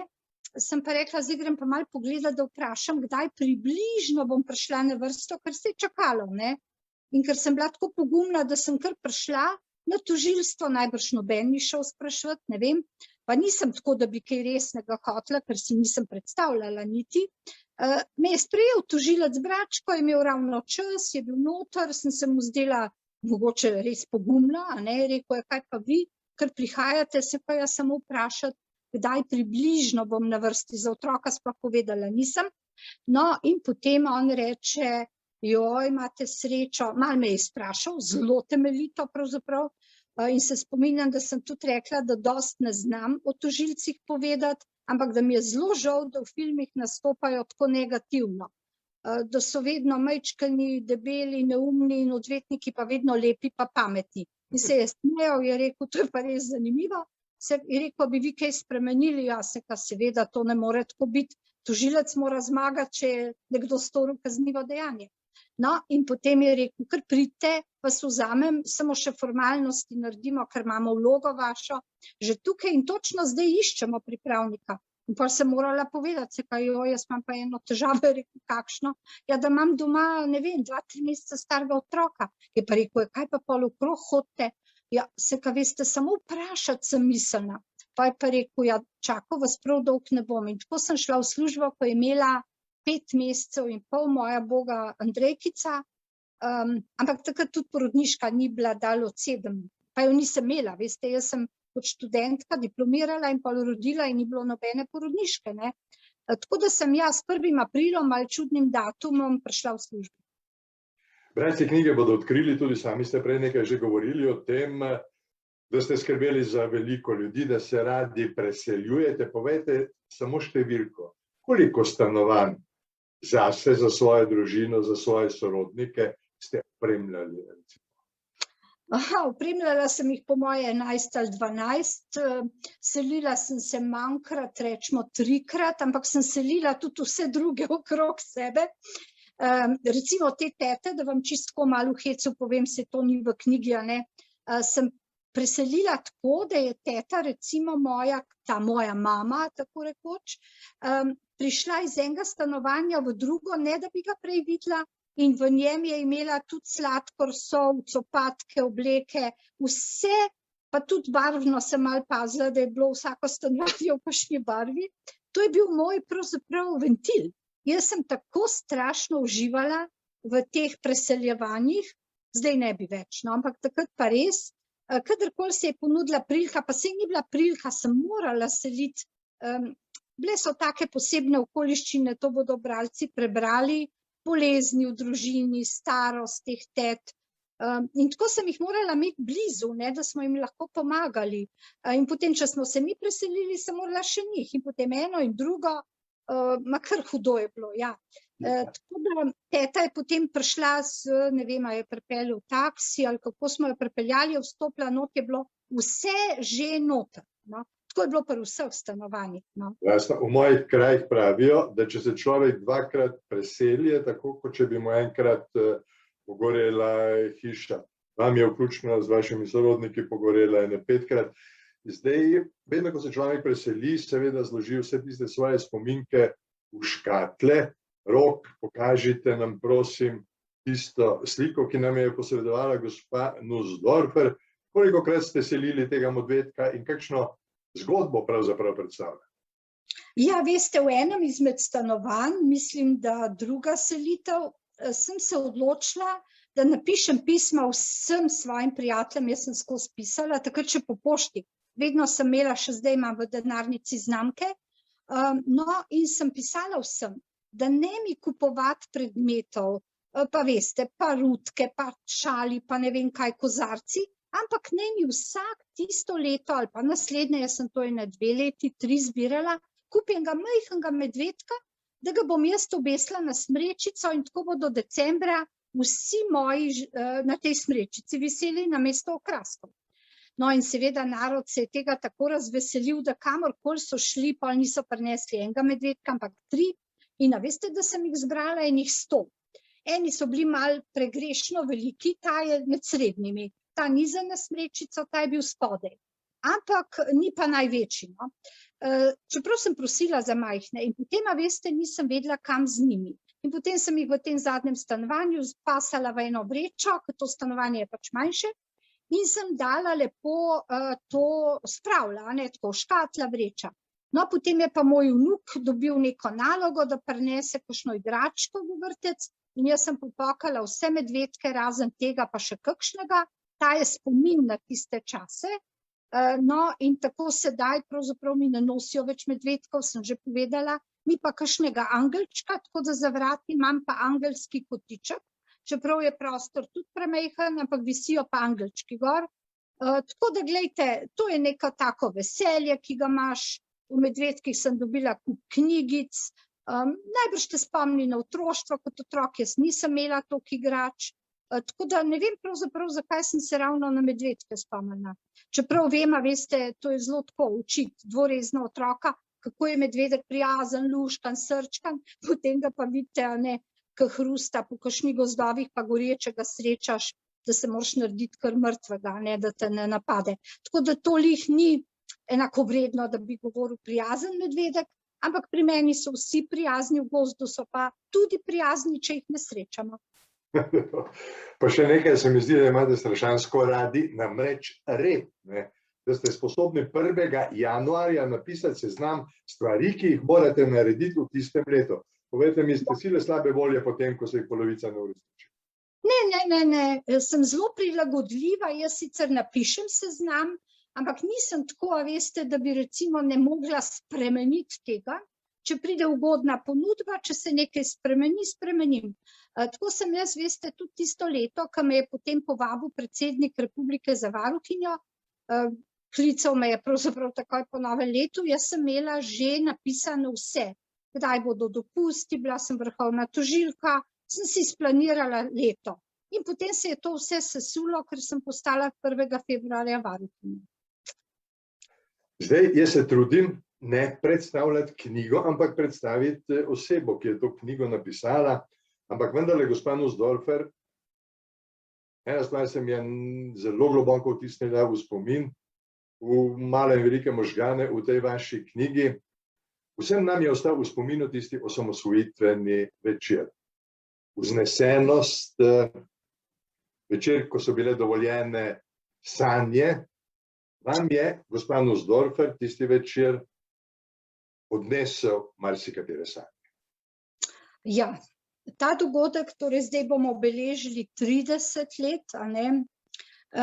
sem pa rekla, zdaj grem pa malo pogledati, da vprašam, kdaj približno bom prišla na vrsto, ker se je čakalo, ne. In ker sem bila tako pogumna, da sem kar prišla na tožilstvo, najbrž noben ni šel spraševati, ne vem, pa nisem tako, da bi kaj resnega hotela, ker si nisem predstavljala niti. Me je sprejel tožilec Bračko, je imel ravno čas, je bil noter, sem se mu zdela mogoče res pogumna, rekel je, kaj pa vi, ker prihajate, se pa jaz samo vprašati, kdaj približno bom na vrsti, za otroka sploh povedala nisem. No in potem on reče, joj, imate srečo, malo me je izprašal, zelo temeljito pravzaprav, in se spominjam, da sem tudi rekla, da dosti ne znam o tožilcih povedati, ampak da mi je zelo žal, da v filmih nastopajo tako negativno, da so vedno majčkani, debeli, neumni in odvetniki pa vedno lepi pa pametni. In se je smejal, je rekel, to je pa res zanimivo, je rekel, bi vi kaj spremenili, ja, seveda to ne more tako biti, tožilec mora zmagati, če je nekdo storil kaznivo dejanje. No, in potem je rekel, kar pridite, vas vzamem, samo še formalnosti naredimo, ker imamo vlogo vašo, že tukaj in točno zdaj iščemo pripravnika. In pa sem morala povedati, jaz imam pa eno težavo, je rekel, kakšno, ja, da imam doma, ne vem, 2-3 meseca starega otroka. Je pa rekel, kaj pa pol okrog hodite, ja, veste, samo vprašati sem mislila. Pa je pa rekel, ja, čakal vas prav dolg ne bom. In tako sem šla v službo, ko je imela 5 mesecev in pol moja boga Andrejkica, ampak takrat tudi porodniška ni bila dal od 7, pa jo nisem imela, veste, jaz sem kot študentka diplomirala in pol rodila in ni bilo nobene porodniške, ne. Tako da sem jaz s 1. aprilom ali čudnim datumom prišla v službo. Bralci knjige bodo odkrili, tudi sami ste prej nekaj že govorili o tem, da ste skrbeli za veliko ljudi, da se radi preseljujete. Povejte samo številko, koliko stanovanj zase, za svojo družino, za svoje sorodnike ste opremljali? Opremljala sem jih po moje 11 ali 12, selila sem se manjkrat, rečemo 3-krat, ampak sem selila tudi vse druge okrog sebe. Recimo te tete, da vam čisto malo v hecu povem, se to ni v knjigi, sem preselila tako, da je teta, recimo ta moja mama, tako rekoč, prišla iz enega stanovanja v drugo, ne da bi ga prej videla, in v njem je imela tudi sladkor, sol, copatke, obleke, vse, pa tudi barvno sem malo pazila, da je bilo vsako stanovanje v kakšni barvi. To je bil moj pravzaprav ventil. Jaz sem tako strašno uživala v teh preseljevanjih, zdaj ne bi več, no, ampak takrat pa res, kadarkoli se je ponudila prilika, pa saj ni bila prilika, sem morala seliti. Bile so take posebne okoliščine, to bodo bralci prebrali, bolezni v družini, starost teh tet. In tako sem jih morala imeti blizu, da smo jim lahko pomagali. In potem, če smo se mi preselili, sem morala še njih. In potem eno in drugo, kar hudo je bilo, ja. Tako da teta je potem prišla ne vem, je pripeljal taksi ali kako smo jo pripeljali, je vstopila not, je bilo vse že noter, no. Tako je bilo pri vseh stanovanjih, no. V mojih krajih pravijo, da če se človek 2-krat preseli, je tako, kot če bi mu enkrat pogorela hiša. Vam je vključno z vašimi sorodniki pogorela 5-krat. Zdaj, vedno, ko se človek preseli, seveda zloži vse tiste svoje spominke v škatle. Rok, pokažite nam, prosim, tisto sliko, ki nam je posredovala gospa Nussdorfer. Kolikokrat ste selili tega medvedka in kakšno zgodbo pravzaprav predstavlja? Ja, veste, v enem izmed stanovanj, mislim, da druga selitev, sem se odločila, da napišem pisma vsem svojim prijateljem, jaz sem skozi pisala, takrat še po pošti. Vedno sem imela, še zdaj imam v denarnici znamke, No, in sem pisala vsem, da ne mi kupovati predmetov, pa veste, pa rutke, pa šali, pa ne vem kaj, kozarci, ampak ne mi vsak tisto leto ali pa naslednje, jaz sem to 2 leti, 3 zbirala, kupim ga majhnega medvedka, da ga bom jaz obesila na smrečico in tako bo do decembra vsi moji na tej smrečici viseli namesto okraskov. No, in seveda narod se je tega tako razveselil, da kamorkoli so šli, pa niso prinesli enega medvedka, ampak 3. In a veste, da sem jih zbrala enih 100. Eni so bili malo pregrešno veliki, ta je med srednjimi, ta ni za na smrečico, ta je bil spodaj. Ampak ni pa največji. No. Čeprav sem prosila za majhne in potem, a veste, nisem vedela, kam z njimi. In potem sem jih v tem zadnjem stanovanju pasala v eno vrečo, ker to stanovanje je pač manjše, in sem dala lepo to spravila, ne, tako škatla, vreča. No, potem je pa moj vnuk dobil neko nalogo, da prinese kakšno igračko v vrtec in jaz sem popokala vse medvedke, razen tega pa še kakšnega, ta je spomin na tiste čase. No, in tako sedaj pravzaprav mi ne nosijo več medvedkov, sem že povedala, mi pa kakšnega angelčka, tako da za vrati imam pa angelski kotiček, čeprav je prostor tudi premajhen, ampak visijo pa angelčki gor. Tako da, glejte, to je neko tako veselje, ki ga imaš. V medvedkih sem dobila kup knjigic, najbrž te spomni na otroštvo, kot otrok jaz nisem imela toliko igrač. Tako da ne vem pravzaprav, zakaj sem se ravno na medvedke spomnila. Čeprav vem, a veste, to je zelo tako učiti dvorezno otroka, kako je medvedek prijazen, luškan, srčkan, potem ga pa vidite, a ne, ki hrusta po kakšnih gozdovih, pa gorečega srečaš, da se moraš narediti kar mrtvega, ne, da te ne napade. Tako da to lih ni enako vredno, da bi govoril prijazen medvedek, ampak pri meni so vsi prijazni, v gozdu so pa tudi prijazni, če jih ne srečamo. Pa še nekaj se mi zdi, da imate strašansko radi, namreč red, ne? Da ste sposobni 1. januarja napisati seznam stvari, ki jih morate narediti v tistem letu. Povejte mi, ste sile slabe volje potem, ko se jih polovica ne uresniči? Ne, sem zelo prilagodljiva, jaz sicer napišem seznam, ampak nisem tako, a veste, da bi recimo ne mogla spremeniti tega, če pride ugodna ponudba, če se nekaj spremeni, spremenim. Tako sem jaz, veste, tudi tisto leto, ko me je potem povabil predsednik Republike za varuhinjo, klical me je pravzaprav takoj po novem letu, jaz sem imela že napisano vse. Kdaj bodo dopusti, bila sem vrhovna tožilka, sem si splanirala leto. In potem se je to vse sesulo, ker sem postala 1. februarja varuhinja. Zdaj, jaz se trudim ne predstavljati knjigo, ampak predstaviti osebo, ki je to knjigo napisala, ampak vendarle, gospa Nussdorfer, ena stvar se mi je zelo globoko vtisnila v spomin, v male in velike možgane v tej vaši knjigi. Vsem nam je ostal v spominu tisti osamosvojitveni večer. Vznesenost, večer, ko so bile dovoljene sanje, vam je, gospa Nussdorfer, tisti večer odnesel marsikatere sanje. Ja, ta dogodek, torej zdaj bomo obeležili 30 let, a ne,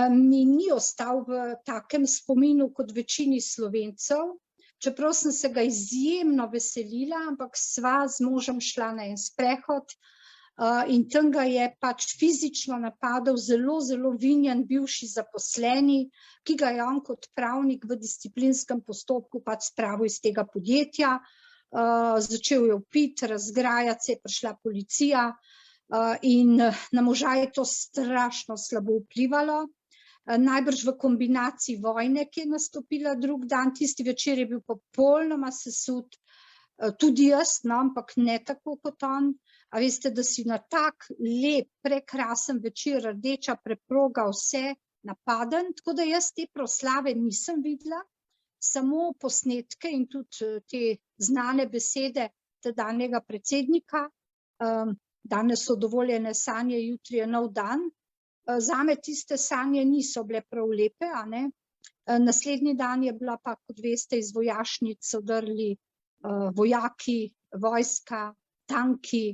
mi ni ostal v takem spominu kot večini Slovencev, čeprav sem se ga izjemno veselila, ampak sva z možem šla na en sprehod in tam ga je pač fizično napadel zelo, zelo vinjen bivši zaposleni, ki ga je on kot pravnik v disciplinskem postopku pač spravil iz tega podjetja, začel je vpiti, razgrajati, se je prišla policija in na moža je to strašno slabo vplivalo. Najbrž v kombinaciji vojne, ki je nastopila drug dan, tisti večer je bil popolnoma sesut, tudi jaz, no, ampak ne tako kot on. A veste, da si na tak lep, prekrasen večer, rdeča preproga, vse napaden, tako da jaz te proslave nisem videla, samo posnetke in tudi te znane besede tedanjega predsednika, danes so dovoljene sanje, jutri je nov dan. Zame tiste sanje niso bile prav lepe, a ne. Naslednji dan je bila pa, kot veste, iz vojašnic odrli vojaki, vojska, tanki,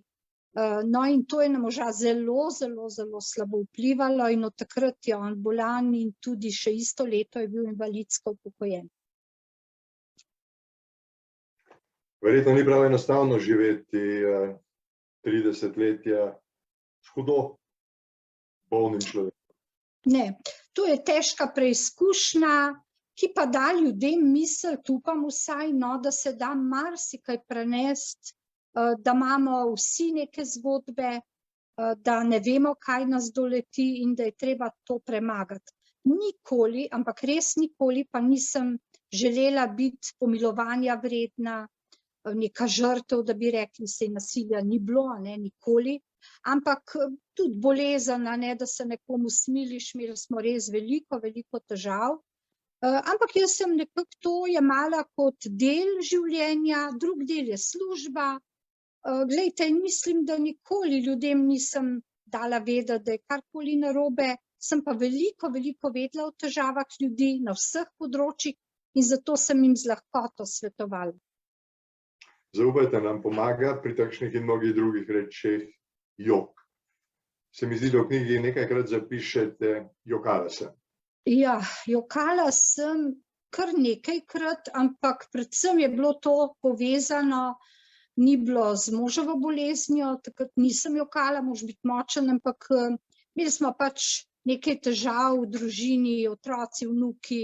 no in to je na moža zelo, zelo, zelo slabo vplivalo in od takrat je on bolan in tudi še isto leto je bil invalidsko upokojen. Verjetno ni prav enostavno živeti 30-letja s hudo bolnim človekom. Ne, to je težka preizkušnja, ki pa da ljudem misliti, upam vsaj, no, da se da marsikaj prenesti, da imamo vsi neke zgodbe, da ne vemo, kaj nas doleti in da je treba to premagati. Nikoli, ampak res nikoli pa nisem želela biti pomilovanja vredna, neka žrtev, da bi rekli, se nasilja ni bilo, ne, nikoli. Ampak tudi bolezen, ne, da se nekomu smiliš, imeli smo res veliko težav. Ampak jaz sem nekako to jemala kot del življenja, drug del je služba. Glejte, mislim, da nikoli ljudem nisem dala vedeti, da je karkoli narobe, sem pa veliko vedela o težavah ljudi na vseh področjih in zato sem jim z lahkoto svetovala. Zaupajte, nam pomaga pri takšnih in mnogih drugih rečeh jok. Se mi zdi, da v knjigi nekajkrat zapišete, jokala sem. Ja, jokala sem kar nekajkrat, ampak predvsem je bilo to povezano, ni bilo z moževo boleznijo, takrat nisem jokala, moraš biti močen, ampak imeli smo pač nekaj težav v družini, otroci, vnuki,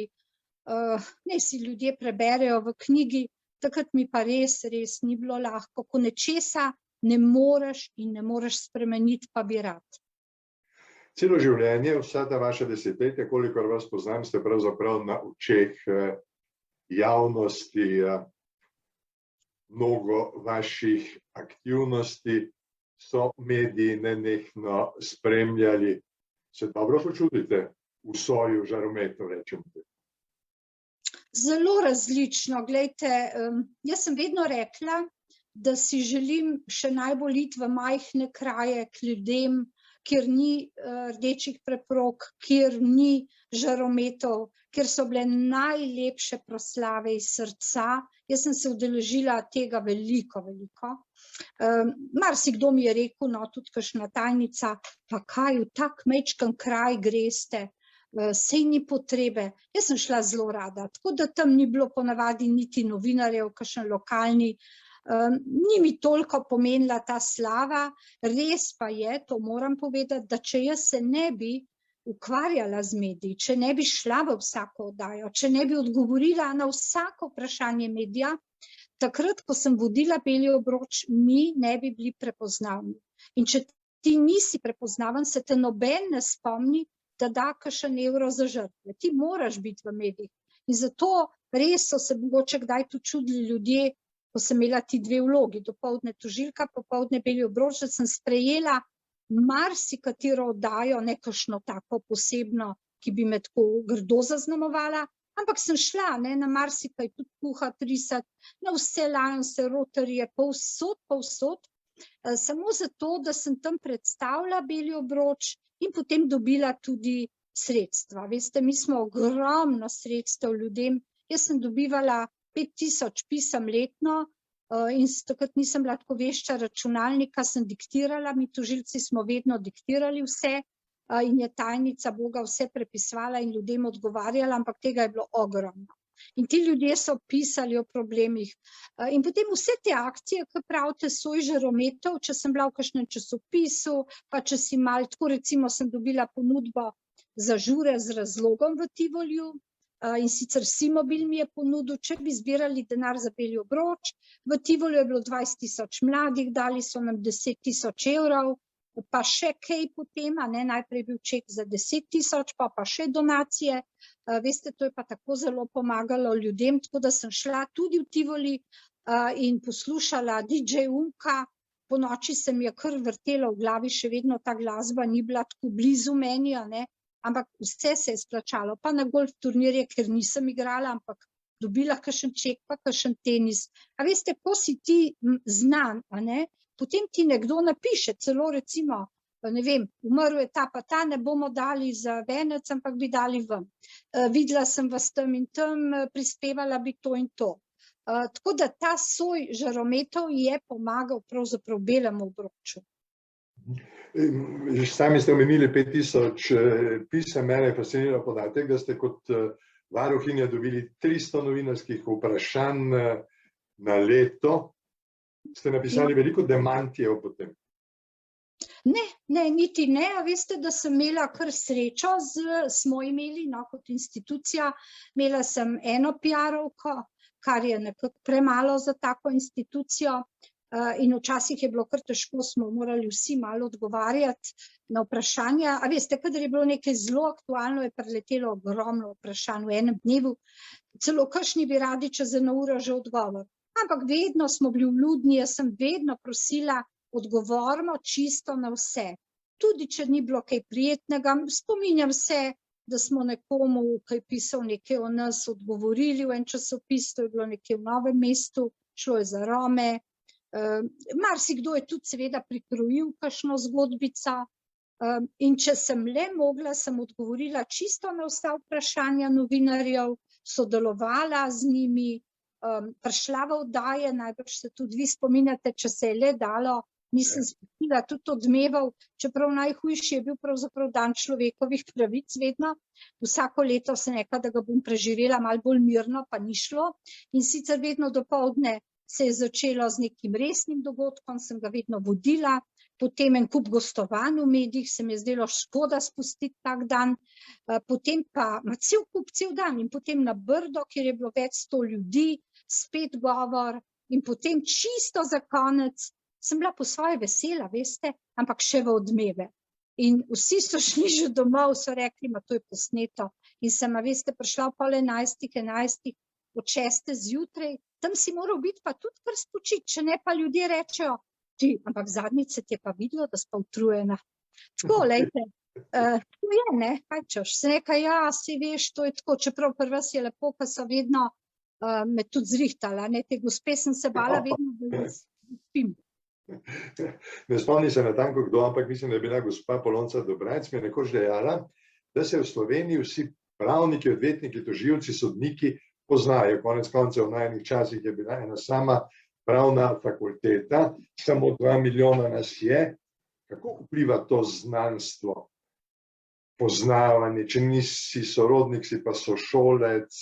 naj si ljudje preberejo v knjigi, takrat mi pa res ni bilo lahko, ko nečesa ne moreš in ne moreš spremeniti, pa bi rad. Celo življenje, vsa ta vaša desetletja, kolikor vas poznam, ste pravzaprav na očeh javnosti, mnogo vaših aktivnosti so mediji nenehno spremljali. Se dobro počutite v soju žarometov, rečemo? Zelo različno. Glejte, jaz sem vedno rekla, da si želim še najbolj iti v majhne kraje k ljudem, kjer ni rdečih preprog, kjer ni žarometov, kjer so bile najlepše proslave iz srca. Jaz sem se udeležila tega veliko. Marsikdo mi je rekel, no, tudi kakšna tajnica, pa kaj v tak majčken kraj greste, sej ni potrebe. Jaz sem šla zelo rada, tako da tam ni bilo ponavadi niti novinarjev, kakšen lokalni, ni mi toliko pomenila ta slava, res pa je, to moram povedati, da če jaz se ne bi ukvarjala z mediji, če ne bi šla v vsako oddajo, če ne bi odgovorila na vsako vprašanje medija, takrat, ko sem vodila Beli obroč, mi ne bi bili prepoznavni. In če ti nisi prepoznaven, se te noben ne spomni, da da kakšen evro za žrtve. Ti moraš biti v medijih. In zato res so se mogoče kdaj tu čudili ljudje, ko sem imela ti dve vlogi, dopoldne tožilka, popoldne Beli obroč, da sem sprejela marsikatero oddajo, ne kakšno tako posebno, ki bi me tako grdo zaznamovala, ampak sem šla na marsikaj tudi kuhati, risati, na vse Lionse, Rotarije, povsod, samo zato, da sem tam predstavila Beli obroč in potem dobila tudi sredstva. Veste, mi smo ogromno sredstev ljudem, jaz sem dobivala 5000 pisem letno in takrat nisem bila tako vešča računalnika, sem diktirala, mi tožilci smo vedno diktirali vse in je tajnica Boga vse prepisovala in ljudem odgovarjala, ampak tega je bilo ogromno. In ti ljudje so pisali o problemih. In potem vse te akcije, ki pravite, soj žarometov, če sem bila v kakšnem časopisu, pa če si malo, tako recimo sem dobila ponudbo za žure z razlogom v Tivoliju, in sicer Simobil mi je ponudil, če bi zbirali denar za Beli obroč, v Tivoliju je bilo 20 000 mladih, dali so nam 10 000 evrov, pa še kaj potem, najprej bil ček za 10 000, pa še donacije. Veste, to je pa tako zelo pomagalo ljudem, tako da sem šla tudi v Tivoli in poslušala DJ Umka, po noči se mi je kar vrtelo v glavi, še vedno ta glasba ni bila tako blizu meni, ampak vse se je splačalo, pa na golf turnirje, ker nisem igrala, ampak dobila kakšen ček, pa kakšen tenis. A veste, ko si ti znan, potem ti nekdo napiše, celo recimo, ne vem, umrl je ta pa ta, ne bomo dali za venec, ampak bi dali vam. Videla sem vas tam in tam, prispevala bi to in to. Tako da ta soj žarometov je pomagal pravzaprav Belemu obroču. Sami ste omenili 5000 pisem, mene je fasciniral podatek, da ste kot varuhinja dobili 300 novinarskih vprašanj, na leto. Ste napisali veliko demantijev potem. Ne, niti ne, a veste, da sem imela kar srečo, smo imeli, no, kot institucija, imela sem eno PR-ovko, kar je nekako premalo za tako institucijo, in včasih je bilo kar težko, smo morali vsi malo odgovarjati na vprašanja. A veste, kadar je bilo nekaj zelo aktualno, je preletelo ogromno vprašanj v enem dnevu, celo kakšni bi radi čez eno uro že odgovor. Ampak vedno smo bili vljudni, jaz sem vedno prosila, odgovorimo čisto na vse. Tudi, če ni bilo kaj prijetnega, spominjam se, da smo nekomu, ki je pisal nekaj o nas, odgovorili v en časopis, to je bilo nekaj v Novem mestu, šlo je za Rome. Marsikdo je tudi seveda prikrojil kakšno zgodbico, in če sem le mogla, sem odgovorila čisto na vsa vprašanja novinarjev, sodelovala z njimi, prišla v oddaje, najbrž se tudi vi spominjate, če se je le dalo, nisem spustila tudi Odmevov, čeprav najhujši je bil pravzaprav dan človekovih pravic vedno. Vsako leto sem rekla, da ga bom preživela malo bolj mirno, pa ni šlo. In sicer vedno dopoldne se je začelo z nekim resnim dogodkom, sem ga vedno vodila, potem en kup gostovanj v medijih, se mi je zdelo škoda spustiti tak dan, potem pa cel kup, cel dan in potem na Brdo, kjer je bilo več 100 ljudi, spet govor in potem čisto za konec sem bila po svoje vesela, veste, ampak še v Odmeve. In vsi so šli že domov, so rekli, ma to je posneto. In sem, veste, prišla ob 11:30, od 6. zjutraj, tam si moral biti pa tudi kar spočiti, če ne pa ljudje rečejo, ti, ampak zadnjič se ti je pa videlo, da si pa utrujena. Tako, lejte, to je, ne, kaj češ, se nekaj, ja, si veš, to je tako, čeprav pri vas je lepo, ko so vedno me tudi zrihtala, ne, te gospe sem se bala vedno, da jaz spim. Ne spomnim se natanko kdo, ampak mislim, da je bila gospa Polonca Dobrajc, mi je nekoč dejala, da se v Sloveniji vsi pravniki, odvetniki, tožilci, sodniki poznajo. Konec koncev v najnih časih je bila ena sama pravna fakulteta, samo 2 milijona nas je. Kako vpliva to znanstvo, poznavanje, če nisi sorodnik, si pa sošolec,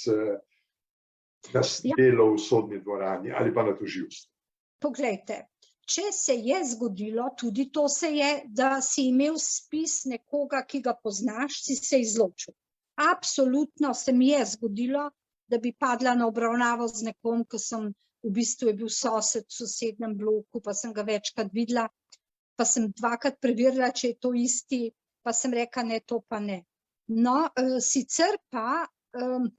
na delo v sodni dvorani ali pa na tožilstvu? Poglejte, če se je zgodilo, tudi to se je, da si imel spis nekoga, ki ga poznaš, si se izločil. Absolutno se mi je zgodilo, da bi padla na obravnavo z nekom, ki sem v bistvu je bil sosed v sosednjem bloku, pa sem ga večkrat videla, pa sem 2-krat preverila, če je to isti, pa sem rekla, ne, to pa ne. No, sicer pa,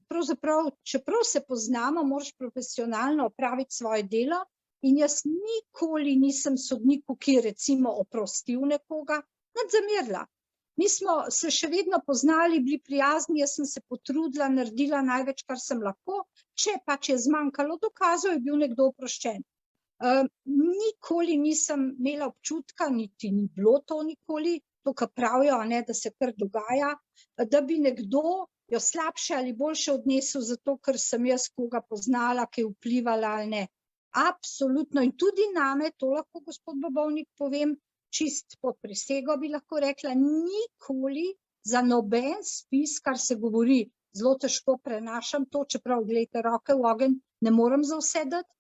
pravzaprav, čeprav se poznamo, moraš profesionalno opraviti svoje delo, in jaz nikoli nisem sodniku, ki je recimo oprostil nekoga, nič zamerila. Mi smo se še vedno poznali, bili prijazni, jaz sem se potrudila, naredila največ, kar sem lahko, če pač je zmanjkalo dokazov, je bil nekdo oproščen. Nikoli nisem imela občutka, niti ni bilo to nikoli, to, kar pravijo, ne, da se kar dogaja, da bi nekdo jo slabše ali boljše odnesel, zato ker sem jaz koga poznala, ki je vplivala ali ne. Absolutno, in tudi name, to lahko gospod Bobovnik povem, čist pod prisego bi lahko rekla, nikoli za noben spis, kar se govori, zelo težko prenašam to, čeprav gledajte, roke v ogenj ne morem za vse dati,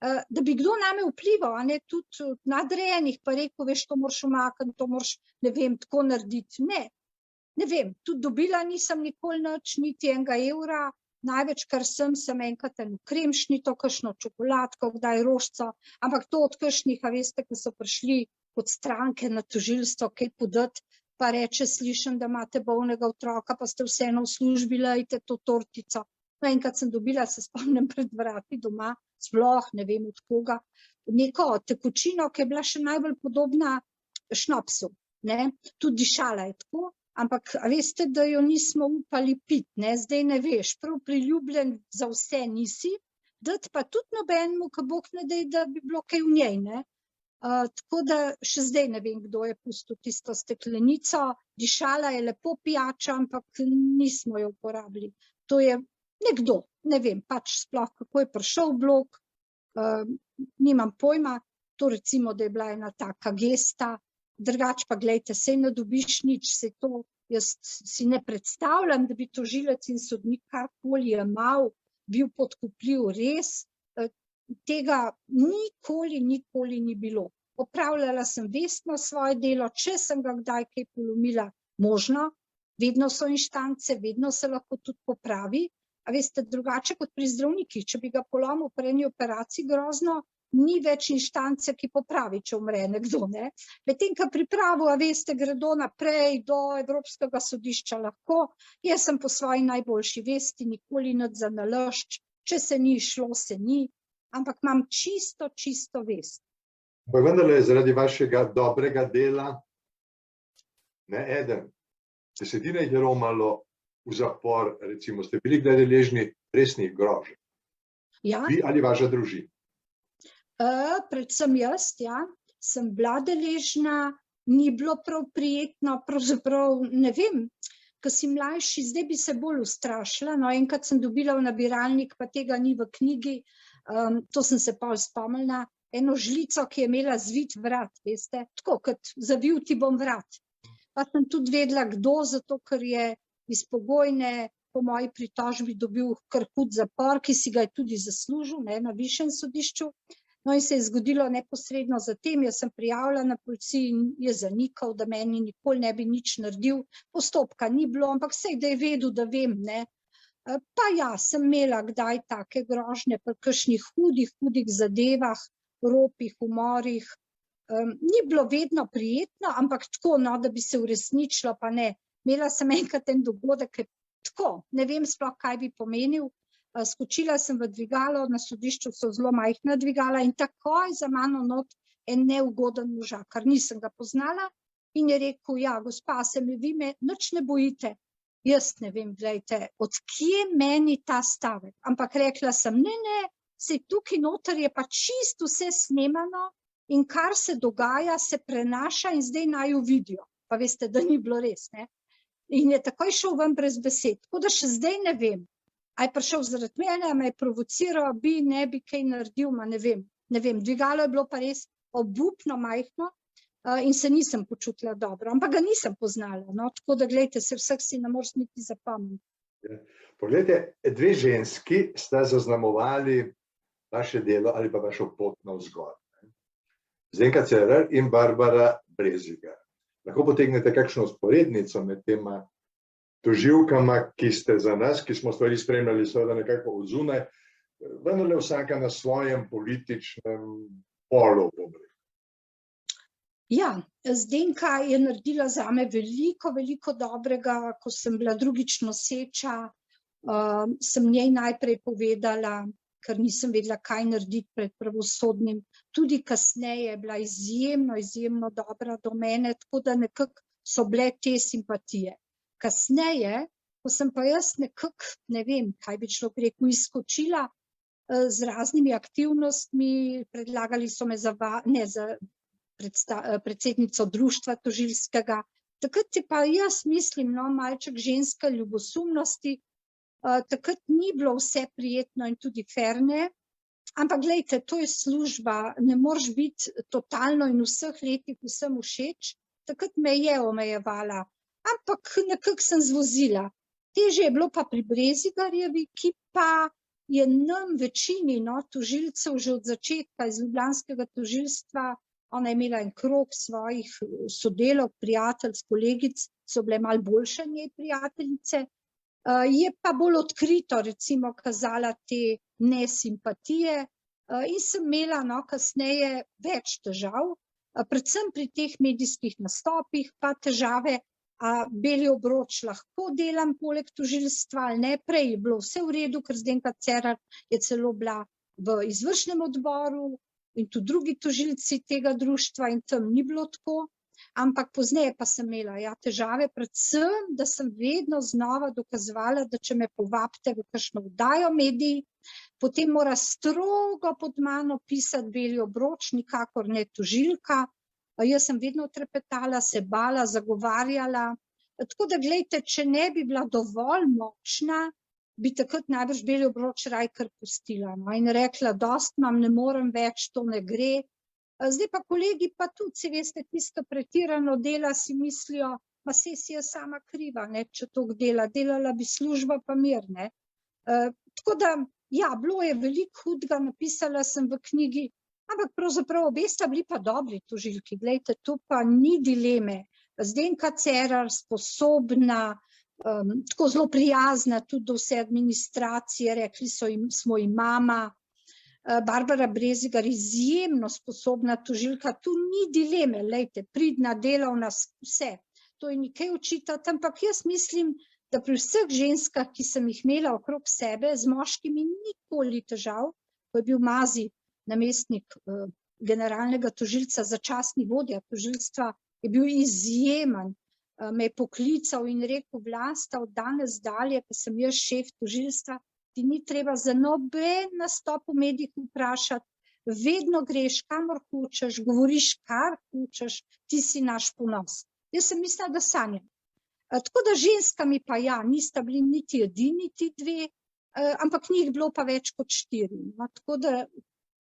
da bi kdo name vplival, a ne tudi nadrejenih, pa rekel, veš, to moraš umakniti, to moraš, ne vem, tako narediti. Ne vem, tudi dobila nisem nikoli nič, niti enega evra, največ, kar sem enkrat eno kremšnito, kakšno čokoladko, kdaj rožico, ampak to od kakšnih, a veste, ki so prišli kot stranke na tožilstvo, kaj podati, pa reče, slišim, da imate bolnega otroka, pa ste vseeno v službi, lejte to tortico. No, enkrat sem dobila, se spomnim, pred vrati doma, sploh ne vem od koga, neko tekočino, ki je bila še najbolj podobna šnopsu, ne, tudi dišala je tako, ampak veste, da jo nismo upali piti, ne, zdaj ne veš, prav priljubljen za vse nisi, dati pa tudi nobenemu, ki Bog ne daj, da bi bilo kaj v njej, ne. Tako da še zdaj ne vem, kdo je pustil tisto steklenico, dišala je lepo pijača, ampak nismo jo uporabili. To je nekdo, ne vem, pač sploh kako je prišel v blok, nimam pojma, to recimo, da je bila ena taka gesta, drugače pa gledajte, sej ne dobiš nič, sej to, jaz si ne predstavljam, da bi tožilec in sodnik karkoli jemal, bil podkupljiv, res, tega nikoli ni bilo. Opravljala sem vestno svoje delo, če sem ga kdaj kaj polomila, možno, vedno so inštance, vedno se lahko tudi popravi. A veste, drugače kot pri zdravnikih, če bi ga polomil pri eni operaciji, grozno, ni več inštance, ki popravi, če umre nekdo, ne. Medtem ko pri pravu, a veste, gredo naprej do Evropskega sodišča lahko. Jaz sem po svoji najboljši vesti, nikoli nič zanalašč, če se ni šlo, se ni, ampak imam čisto vest. Pa vendarle zaradi vašega dobrega dela, ne eden, desetine jih je romalo v zapor, recimo, ste bili kdaj deležni resnih groženj? Ja. Vi ali vaša družina? Predvsem jaz, ja, sem bila deležna, ni bilo prav prijetno, pravzaprav ne vem, ko si mlajši, zdaj bi se bolj ustrašila, no, enkrat sem dobila v nabiralnik, pa tega ni v knjigi, to sem se pol spomnila, eno žlico, ki je imela zvit vrat, veste, tako kot zavil ti bom vrat. Pa sem tudi vedela, kdo, zato ker je iz Pogojne po moji pritožbi dobil kar hud zapor, ki si ga je tudi zaslužil, ne, na višjem sodišču. No, in se je zgodilo neposredno zatem, jaz sem prijavila na policiji in je zanikal, da meni nikoli ne bi nič naredil, postopka ni bilo, ampak saj, da je vedel, da vem, ne. Pa ja, sem imela kdaj take grožnje pri kakšnih hudih zadevah, ropih, umorih. Ni bilo vedno prijetno, ampak tako, no, da bi se uresničilo, pa ne. Imela sem enkrat en dogodek, tako, ne vem sploh, kaj bi pomenil. Skočila sem v dvigalo, na sodišču so zelo majhna dvigala in takoj za mano not en neugoden možakar, nisem ga poznala in je rekel, ja, gospa, se mi vi me nič ne bojite. Jaz ne vem, glejte, od kje meni ta stavek, ampak rekla sem, ne, saj tukaj noter je pa čisto vse snemano in kar se dogaja, se prenaša in zdaj naju vidijo. Pa veste, da ni bilo res, ne. In je takoj šel ven brez besed, tako da še zdaj ne vem. A je prišel zaradi mene, a me je provociral, ne bi kaj naredil, ma ne vem. Dvigalo je bilo pa res obupno majhno in se nisem počutila dobro, ampak ga nisem poznala, no, tako da gledajte, se vseh si ne moreš niti zapomniti. Ja. Poglejte, dve ženski sta zaznamovali vaše delo ali pa vašo pot navzgor. Zdenka Cerar in Barbara Brezigar. Lahko potegnete kakšno vzporednico med tema tožilkama, ki ste za nas, ki smo stvari spremljali seveda nekako od zunaj, vendarle vsaka na svojem političnem polu. Ja, Zdenka je naredila zame veliko dobrega, ko sem bila drugič noseča, sem njej najprej povedala, ker nisem vedela, kaj narediti pred pravosodnim, tudi kasneje je bila izjemno dobra do mene, tako da nekako so bile te simpatije. Kasneje, ko sem pa jaz nekako, ne vem, kaj bi človek rekel, izskočila z raznimi aktivnostmi, predlagali so me za predsednico društva tožilskega, takrat je pa jaz mislim, no, malček ženska ljubosumnosti, takrat ni bilo vse prijetno in tudi fer, ne, ampak glejte, to je služba, ne moreš biti totalno in vseh letih vsem všeč, takrat me je omejevala. Ampak nekako sem zvozila. Težje je bilo pa pri Brezigarjevi, ki pa je nam večini, no, tožilcev že od začetka iz ljubljanskega tožilstva, ona je imela en krog svojih sodelavk, prijatelj, kolegic, so bile malo boljše njej prijateljice, je pa bolj odkrito recimo kazala te nesimpatije in sem imela, no, kasneje več težav, predvsem pri teh medijskih nastopih pa težave, a beli obroč lahko delam poleg tožilstva ali ne, prej je bilo vse v redu, ker Zdenka Cerar je celo bila v izvršnem odboru in tudi drugi tožilci tega društva in tam ni bilo tako, ampak pozneje pa sem imela težave, predvsem, da sem vedno znova dokazovala, da če me povabite v kakšno oddajo mediji, potem mora strogo pod mano pisati beli obroč, nikakor ne tožilka. Jaz sem vedno trepetala, se bala, zagovarjala, tako da glejte, če ne bi bila dovolj močna, bi takrat najbrž beli obroč raj kar pustila, no, in rekla, dost imam, ne morem več, to ne gre. Zdaj pa kolegi pa tudi, si veste, tisto pretirano dela si mislijo, ma saj si je sama kriva, ne, če toliko dela, delala bi služba pa mir, ne. Tako da Ja, bilo je veliko hudega, napisala sem v knjigi, ampak pravzaprav obe sta bili pa dobri tožilki. Glejte, tu pa ni dileme. Zdenka Cerar, sposobna, tako zelo prijazna tudi do vse administracije, rekli smo ji mama, Barbara Brezigar, izjemno sposobna tožilka, tu ni dileme, lejte, pridna, delovna, vse. To je nekaj očitati, ampak jaz mislim, da pri vseh ženskah, ki sem jih imela okrog sebe, z moškimi nikoli težav, ko je bil Mazi namestnik generalnega tožilca, začasni vodja tožilstva, je bil izjemen, me je poklical in rekel, Vlasta, od danes dalje, ko sem jaz šef tožilstva, ti ni treba za noben nastop v medijih vprašati, vedno greš, kamor hočeš, govoriš, kar hočeš, ti si naš ponos. Jaz sem mislila, da sanjam. Tako da ženskami pa ja, nista bili niti edini ti dve, ampak njih bilo pa več kot 4. No, tako da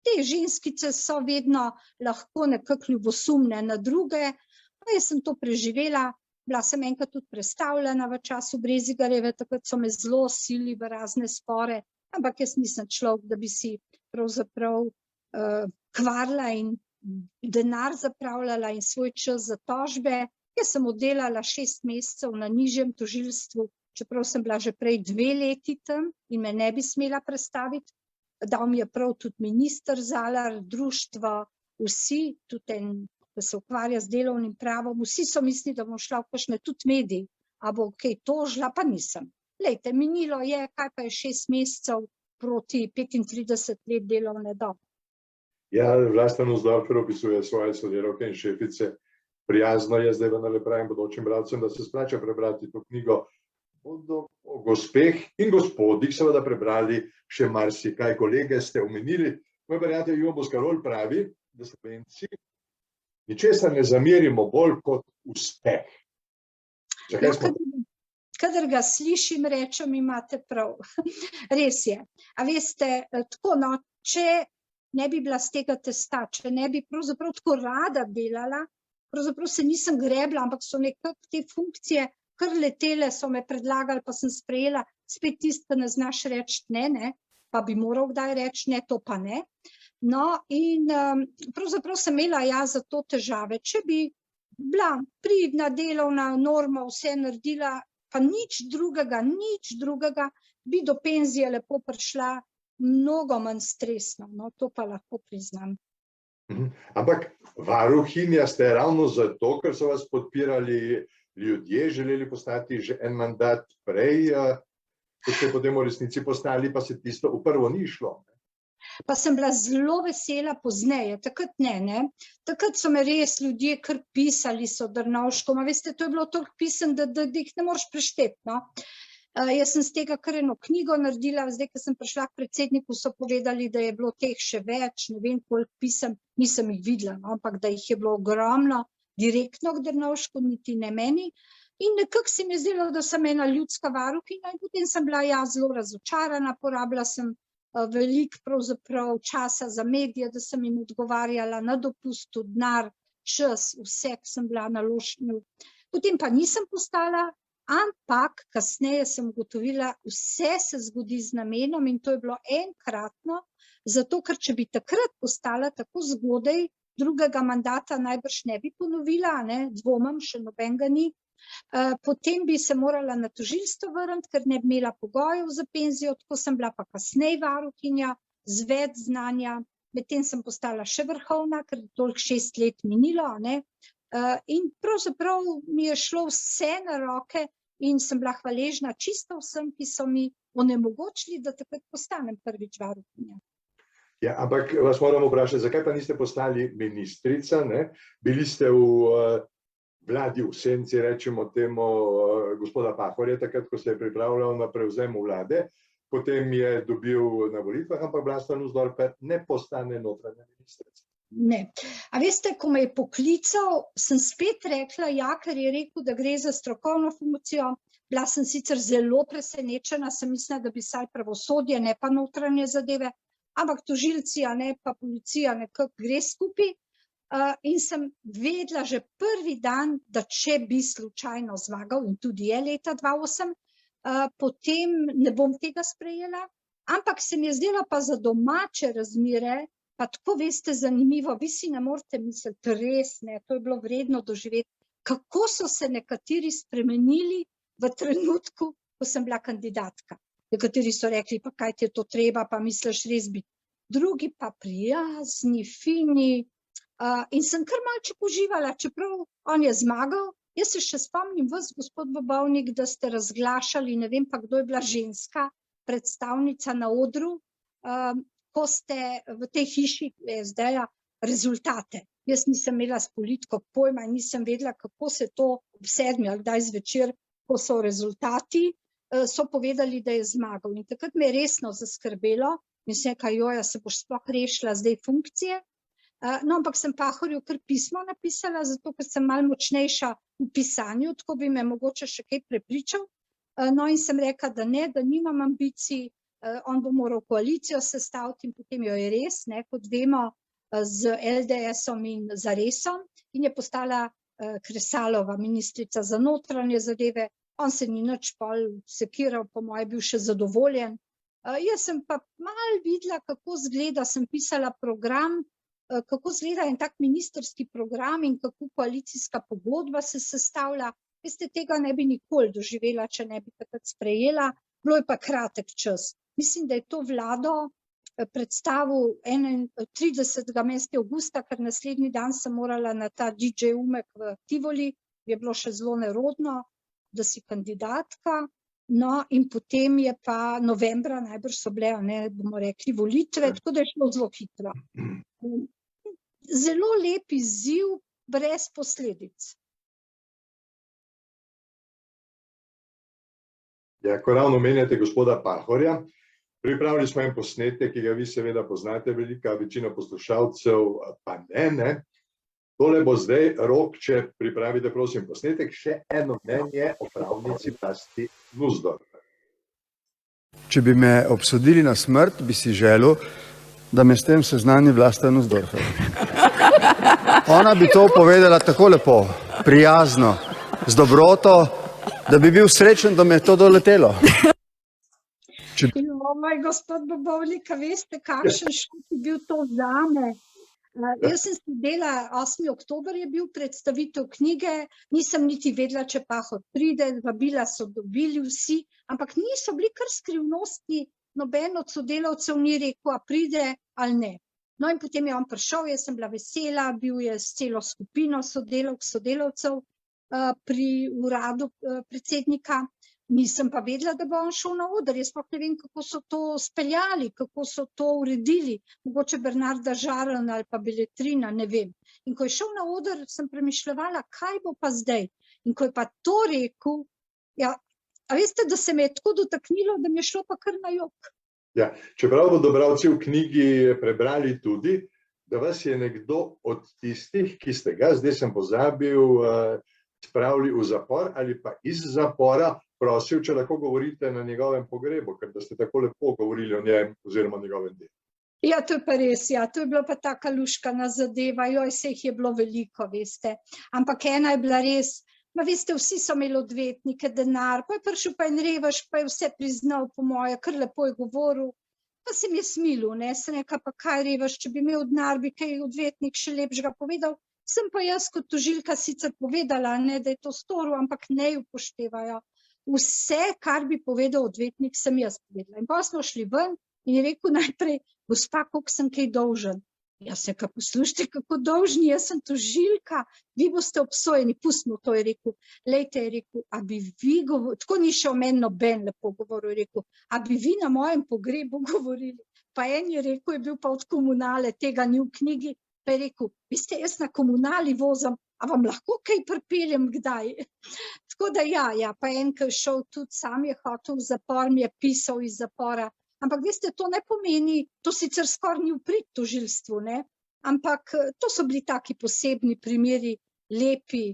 te ženskice so vedno lahko nekako ljubosumne na druge, pa jaz sem to preživela, bila sem enkrat tudi predstavljena v času Brezigarjeve, takrat so me zelo silili v razne spore, ampak jaz nisem človek, da bi si pravzaprav kvarila in denar zapravljala in svoj čas za tožbe. Jaz sem oddelala 6 mesecev na nižjem tožilstvu, čeprav sem bila že prej 2 leti tam in me ne bi smela prestaviti. Dal mi je prav tudi minister Zalar, društvo, vsi, tudi en, ki se ukvarja z delovnim pravom, vsi so mislili, da bom šla v kakšne tudi mediji, a bo kaj tožila, pa nisem. Lejte, minilo je, kaj pa je 6 mesecev proti 35 let delovne dobe. Ja, Vlasta Nussdorfer opisuje svoje sodelavke in šefice. Prijazno je, zdaj vendarle pravim bodočim bralcem, da se splača prebrati to knjigo. Bodo o gospeh in gospodih seveda prebrali še marsikaj. Kolege ste omenili, moj prijatelj Ivo Boscarol pravi, da Slovenci ničesar ne zamerimo bolj kot uspeh. Zakaj smo? Kadar ga slišim, rečem, imate prav. Res je. A veste, tako, no, če ne bi bila z tega testa, če ne bi pravzaprav tako rada delala, pravzaprav se nisem grebla, ampak so nekako te funkcije kar letele, so me predlagali, pa sem sprejela, spet tisto, ne znaš reči ne, pa bi moral kdaj reči ne, to pa ne. No, in pravzaprav sem imela ja za to težave. Če bi bila pridna, delovna, norma, vse naredila, pa nič drugega, bi do penzije lepo prišla, mnogo manj stresno, no, to pa lahko priznam. Ampak varuhinja ste ravno zato, ker so vas podpirali ljudje, želeli postati že en mandat prej, ko ste potem v resnici postali, pa se tisto v prvo ni šlo. Pa sem bila zelo vesela pozneje, takrat ne. Takrat so me res ljudje kar pisali so Drnovškom, a veste, to je bilo toliko pisem, da jih ne moreš prešteti, no. Jaz sem z tega kar eno knjigo naredila, zdaj, ko sem prišla k predsedniku, so povedali, da je bilo teh še več, ne vem koliko pisem, nisem jih videla, no, ampak da jih je bilo ogromno, direktno k Drnovšku, niti ne meni. In nekako se mi je zdelo, da sem ena ljudska varuhinja in potem sem bila ja zelo razočarana, porabila sem veliko pravzaprav časa za medije, da sem jim odgovarjala na dopustu, denar, čas, vse, ko sem bila na lošnju. Potem pa nisem postala, ampak kasneje sem ugotovila, vse se zgodi z namenom in to je bilo enkratno, zato ker če bi takrat postala tako zgodaj, drugega mandata najbrž ne bi ponovila, ne, dvomim, še nobenega ni. Potem bi se morala na tožilstvo vrniti, ker ne bi imela pogojev za penzijo, tako sem bila pa kasneje varuhinja, z več znanja, medtem sem postala še vrhovna, ker je toliko 6 let minilo, ne. In pravzaprav mi je šlo vse na roke in sem bila hvaležna čisto vsem, ki so mi onemogočili, da takrat postanem prvič varuhinja. Ja, ampak vas moram vprašati, zakaj pa niste postali ministrica, ne? Bili ste v vladi v senci, rečemo temu, gospoda Pahorja, takrat, ko se je pripravljal na prevzem vlade, potem je dobil na volitvah, ampak Vlasta Nussdorfer ne postane notranja ministrica. Ne. A veste, ko me je poklical, sem spet rekla, ja, ker je rekel, da gre za strokovno funkcijo. Bila sem sicer zelo presenečena, sem mislila, da bi saj pravosodje, ne pa notranje zadeve, ampak tožilci, a ne pa policija nekako gre skupaj. In sem vedela že prvi dan, da če bi slučajno zmagal, in tudi je leta 2008, potem ne bom tega sprejela. ampak se mi je zdelo pa za domače razmere, pa tako veste zanimivo, vi si ne morete misliti, res ne, to je bilo vredno doživeti, kako so se nekateri spremenili v trenutku, ko sem bila kandidatka. Nekateri so rekli, pa kaj ti je to treba, pa misliš res biti. Drugi pa prijazni, fini, in sem kar malček uživala, čeprav on je zmagal. Jaz se še spomnim vas, gospod Bobovnik, da ste razglašali, ne vem pa, kdo je bila ženska predstavnica na odru, ko ste v tej hiši SD-ja rezultate. Jaz nisem imela s politiko pojma in nisem vedela, kako se to ob 7 ali kdaj zvečer, ko so rezultati, so povedali, da je zmagal. In takrat me je resno zaskrbelo in sem rekla, joja, se boš sploh rešila zdaj funkcije. No, ampak sem Pahorju kar pismo napisala, zato ker sem malo močnejša v pisanju, tako bi me mogoče še kaj prepričal. No, in sem rekla, da ne, da nimam ambicij, on bo moral koalicijo sestaviti in potem jo je res, ne, kot vemo, z LDS-om in Zaresom in je postala Kresalova ministrica za notranje zadeve. On se ni nič pol sekiral, po moje bil še zadovoljen. Jaz sem pa malo videla, kako zgleda, sem pisala program, kako zgleda en tak ministerski program in kako koalicijska pogodba se sestavlja. Veste, tega ne bi nikoli doživela, če ne bi takrat sprejela. Bilo je pa kratek čas. Mislim, da je to vlado predstavil 30. meseca avgusta, ker naslednji dan sem morala na ta DJ Umek v Tivoli, je bilo še zelo nerodno, da si kandidatka. No, in potem je pa novembra, najbrž so bile, ne, bomo rekli, volitve, tako da je šlo zelo hitro. Zelo lep izziv, brez posledic. Ja, ko ravno omenjate gospoda Pahorja, pripravili smo en posnetek, ki ga vi seveda poznate, velika večina poslušalcev pa ne. Tole bo zdaj Rok, če pripravite, prosim, posnetek, še eno mnenje o pravnici Vlasti Nussdorfer. Če bi me obsodili na smrt, bi si želel, da me s tem seznani Vlasta Nussdorfer. Ona bi to povedala tako lepo, prijazno, z dobroto, da bi bil srečen, da me je to doletelo. Moj gospod Bobovnik, veste, kakšen šok je bil to zame. Jaz sem sedela, 8. oktober je bil predstavitev knjige, nisem niti vedela, če Pahor pride, vabila so dobili vsi, ampak niso bili kar skrivnosti, noben od sodelavcev ni rekel, a pride ali ne. No in potem je on prišel, jaz sem bila vesela, bil je s celo skupino sodelavcev pri uradu predsednika. Nisem pa vedela, da bo on šel na oder, jaz pa ne vem, kako so to speljali, kako so to uredili, mogoče Bernarda Žarn ali pa Beletrina, ne vem. In ko je šel na oder, sem premišljala, kaj bo pa zdaj. In ko je pa to rekel, ja, a veste, da se me je tako dotaknilo, da mi je šlo pa kar na jok. Ja, čeprav bodo bralci v knjigi prebrali tudi, da vas je nekdo od tistih, ki ste ga, zdaj sem pozabil, spravili v zapor ali pa iz zapora, prosil, če lahko govorite na njegovem pogrebu, ker da ste tako lepo govorili o njem oziroma njegovem delu. Ja, to je pa res, ja, to je bila pa taka luškana zadeva, joj, se jih je bilo veliko, veste. Ampak ena je bila res, veste, vsi so imeli odvetnike, denar, pa je prišel pa en Revaš, pa je vse priznal po moje, kar lepo je govoril, pa se mi je smilil, ne, sem rekla, pa kaj Revaš, če bi imel denar, bi kaj odvetnik še lepšega povedal, sem pa jaz kot tožilka sicer povedala, ne, da je to storil, ampak ne upoštevajo. Vse, kar bi povedal odvetnik, sem jaz povedala. In pa smo šli ven in je rekel najprej, gospa, koliko sem kaj dolžen. Jaz sem rekel, poslušajte, kako dolžni, jaz sem tožilka, vi boste obsojeni, pustimo, to je rekel. Lejte, je rekel, a bi vi govorili, tako ni še o meni noben lepo govoril, je rekel, a bi vi na mojem pogrebu govorili. Pa en je rekel, je bil pa od komunale, tega ni v knjigi, pa je rekel, veste, jaz na komunali vozam, a vam lahko kaj pripeljem kdaj? Tako da ja, pa en, ki je šel tudi, sam je hotel v zapor, mi je pisal iz zapora. Ampak veste, to ne pomeni, to sicer skoraj ni v prid tožilstvu, ne? Ampak to so bili taki posebni primeri, lepi,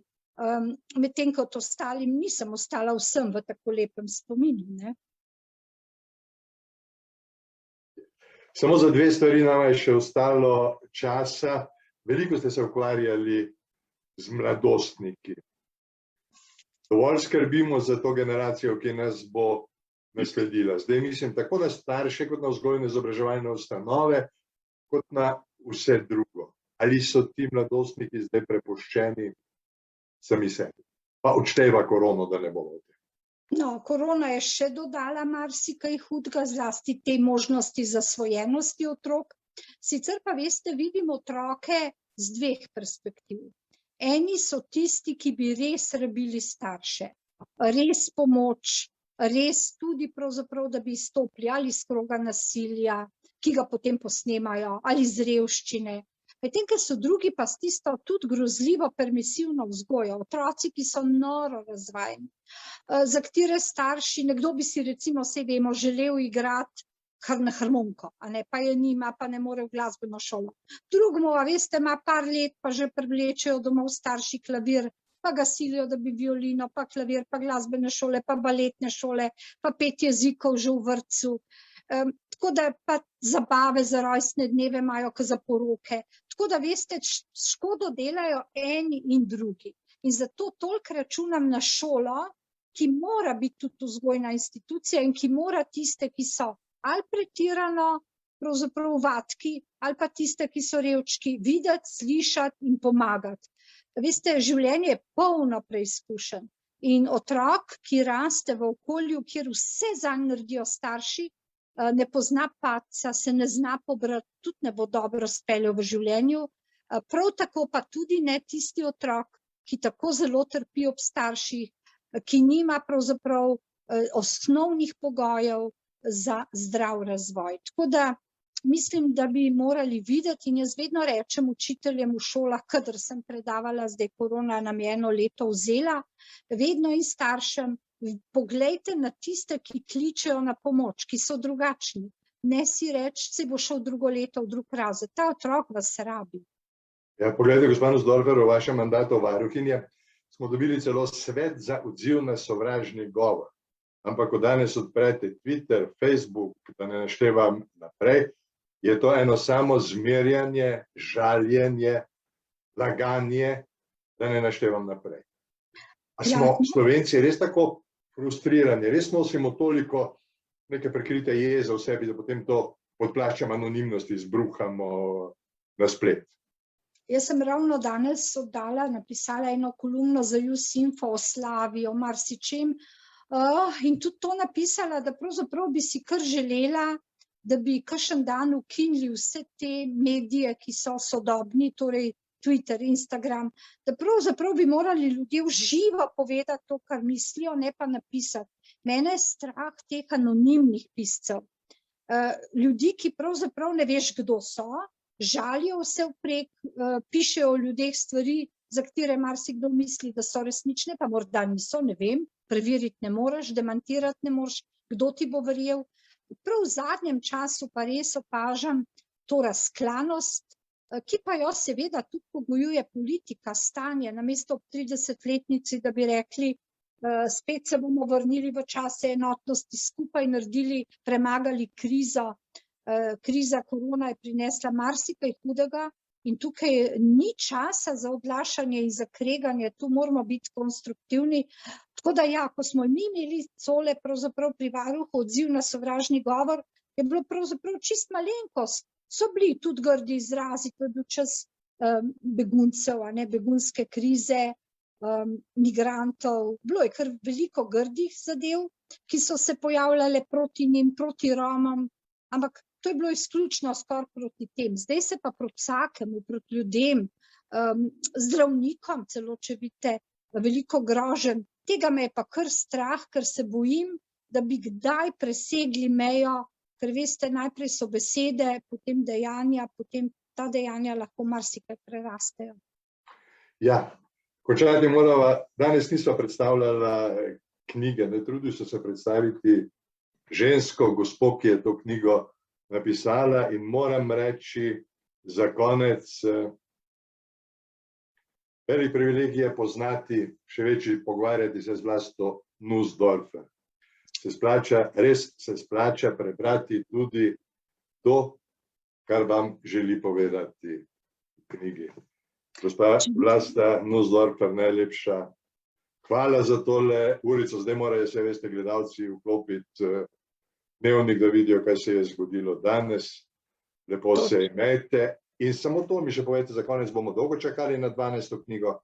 medtem kot ostalim nisem ostala vsem v tako lepem spominu, ne? Samo za dve stvari nama je še ostalo časa. Veliko ste se ukvarjali z mladostniki. Dovolj skrbimo za to generacijo, ki nas bo nasledila. Zdaj mislim tako na starše, kot na vzgojno-izobraževalne ustanove, kot na vse drugo. Ali so ti mladostniki zdaj prepuščeni sami sebi? Pa odšteva korono, da ne bomo o tem. No, korona je še dodala marsikaj hudega, zlasti te možnosti zasvojenosti otrok. Sicer pa veste, vidim otroke z dveh perspektiv. Eni so tisti, ki bi res rabili starše, res pomoč, res tudi pravzaprav, da bi izstopili ali iz kroga nasilja, ki ga potem posnemajo, ali iz revščine. Medtem, ker so drugi pa s tisto tudi grozljivo permisivno vzgojo, otroci, ki so noro razvajeni, za katere starši, nekdo bi si recimo, saj vemo, želel igrati na harmoniko, a ne, pa je nima, pa ne more v glasbeno šolo. Drugmo, a veste, ima par let, pa že privlečejo domov starši klavir, pa ga silijo, da bi violino, pa klavir, pa glasbene šole, pa baletne šole, pa 5 jezikov že v vrtcu. Tako da pa zabave za rojstne dneve imajo, kot za poroke. Tako da veste, škodo delajo eni in drugi. In zato toliko računam na šolo, ki mora biti tudi vzgojna institucija in ki mora tiste, ki so ali pretirano pravzaprav vatki, ali pa tiste, ki so revčki, videti, slišati in pomagati. Veste, življenje je polno preizkušenj in otrok, ki raste v okolju, kjer vse zanj naredijo starši, ne pozna padca, se ne zna pobrati, tudi ne bo dobro speljal v življenju. Prav tako pa tudi ne tisti otrok, ki tako zelo trpi ob starših, ki nima pravzaprav osnovnih pogojev za zdrav razvoj. Tako da mislim, da bi morali videti, in jaz vedno rečem učiteljem v šolah, kadar sem predavala, zdaj korona nam je 1 leto vzela, vedno in staršem, poglejte na tiste, ki kličejo na pomoč, ki so drugačni. Ne si reči, se bo šel drugo leto v drug razred. Ta otrok vas rabi. Ja, poglejte, gospod Nussdorfer, v vašem mandatu varuhinje smo dobili celo svet za odziv na sovražni govor. Ampak, ko danes odprete Twitter, Facebook, da ne naštevam naprej, je to eno samo zmerjanje, žaljenje, laganje, da ne naštevam naprej. A smo Slovenci res tako frustrirani, res nosimo toliko neke prekrite jeze v sebi, da potem to pod plaščem anonimnosti zbruhamo na splet? Jaz sem ravno danes napisala eno kolumno za Jusinfo o slavi, o marsičem, in tudi to napisala, da pravzaprav bi si kar želela, da bi kakšen dan ukinili vse te medije, ki so sodobni, torej Twitter, Instagram, da pravzaprav bi morali ljudje v živo povedati to, kar mislijo, ne pa napisati. Mene je strah teh anonimnih piscev. Ljudi, ki pravzaprav ne veš, kdo so, žalijo vse vprek, pišejo o ljudeh stvari, za katere marsikdo misli, da so resnične, pa morda niso, ne vem, preveriti ne moreš, demantirati ne moreš, kdo ti bo verjel. Prav v zadnjem času pa res opažam to razklanost, ki pa jo seveda tudi pogojuje politika, stanje, namesto ob 30-letnici, da bi rekli, spet se bomo vrnili v čase enotnosti, skupaj naredili, premagali krizo. Kriza korona je prinesla marsikaj hudega in tukaj ni časa za odlašanje in za kreganje, tu moramo biti konstruktivni. Tako da ja, ko smo mi imeli cole pravzaprav pri varuhu odziv na sovražni govor, je bilo pravzaprav čist malenkost. So bili tudi grdi izrazi, to je bil čas beguncev, begunske krize, migrantov. Bilo je kar veliko grdih zadev, ki so se pojavljale proti njim, proti Romom, ampak to je bilo izključno skoraj proti tem. Zdaj se pa proti vsakemu, proti ljudem, zdravnikom, celo če vidite, veliko groženj. Tega me je pa kar strah, ker se bojim, da bi kdaj presegli mejo, ker veste, najprej so besede, potem dejanja, potem ta dejanja lahko marsikaj prerastejo. Ja, končati morava, danes nisva predstavljala knjige, ne trudil so se predstaviti žensko, gospo, ki je to knjigo napisala, in moram reči za konec, velik privilegij je poznati, še večji pogovarjati se z Vlasto Nussdorfer. Res se splača prebrati tudi to, kar vam želi povedati v knjigi. Gospa Vlasta Nussdorfer, najlepša Hvala za tole urico. Zdaj morajo se, veste, gledalci vklopiti dnevnik, da vidijo, kaj se je zgodilo danes. Lepo se imejte. In samo to mi še povejte, za konec bomo dolgo čakali na 12. knjigo.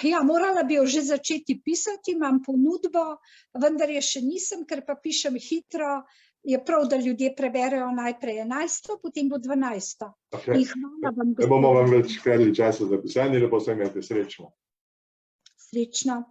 Ja, morala bi jo že začeti pisati, imam ponudbo, vendar je še nisem, ker pa pišem hitro. Je prav, da ljudje preberejo najprej 11., potem bo 12. Okay. In hvala vam, Ne bomo vam več krali časa za pisanje, lepo se imejte, srečno. Srečno.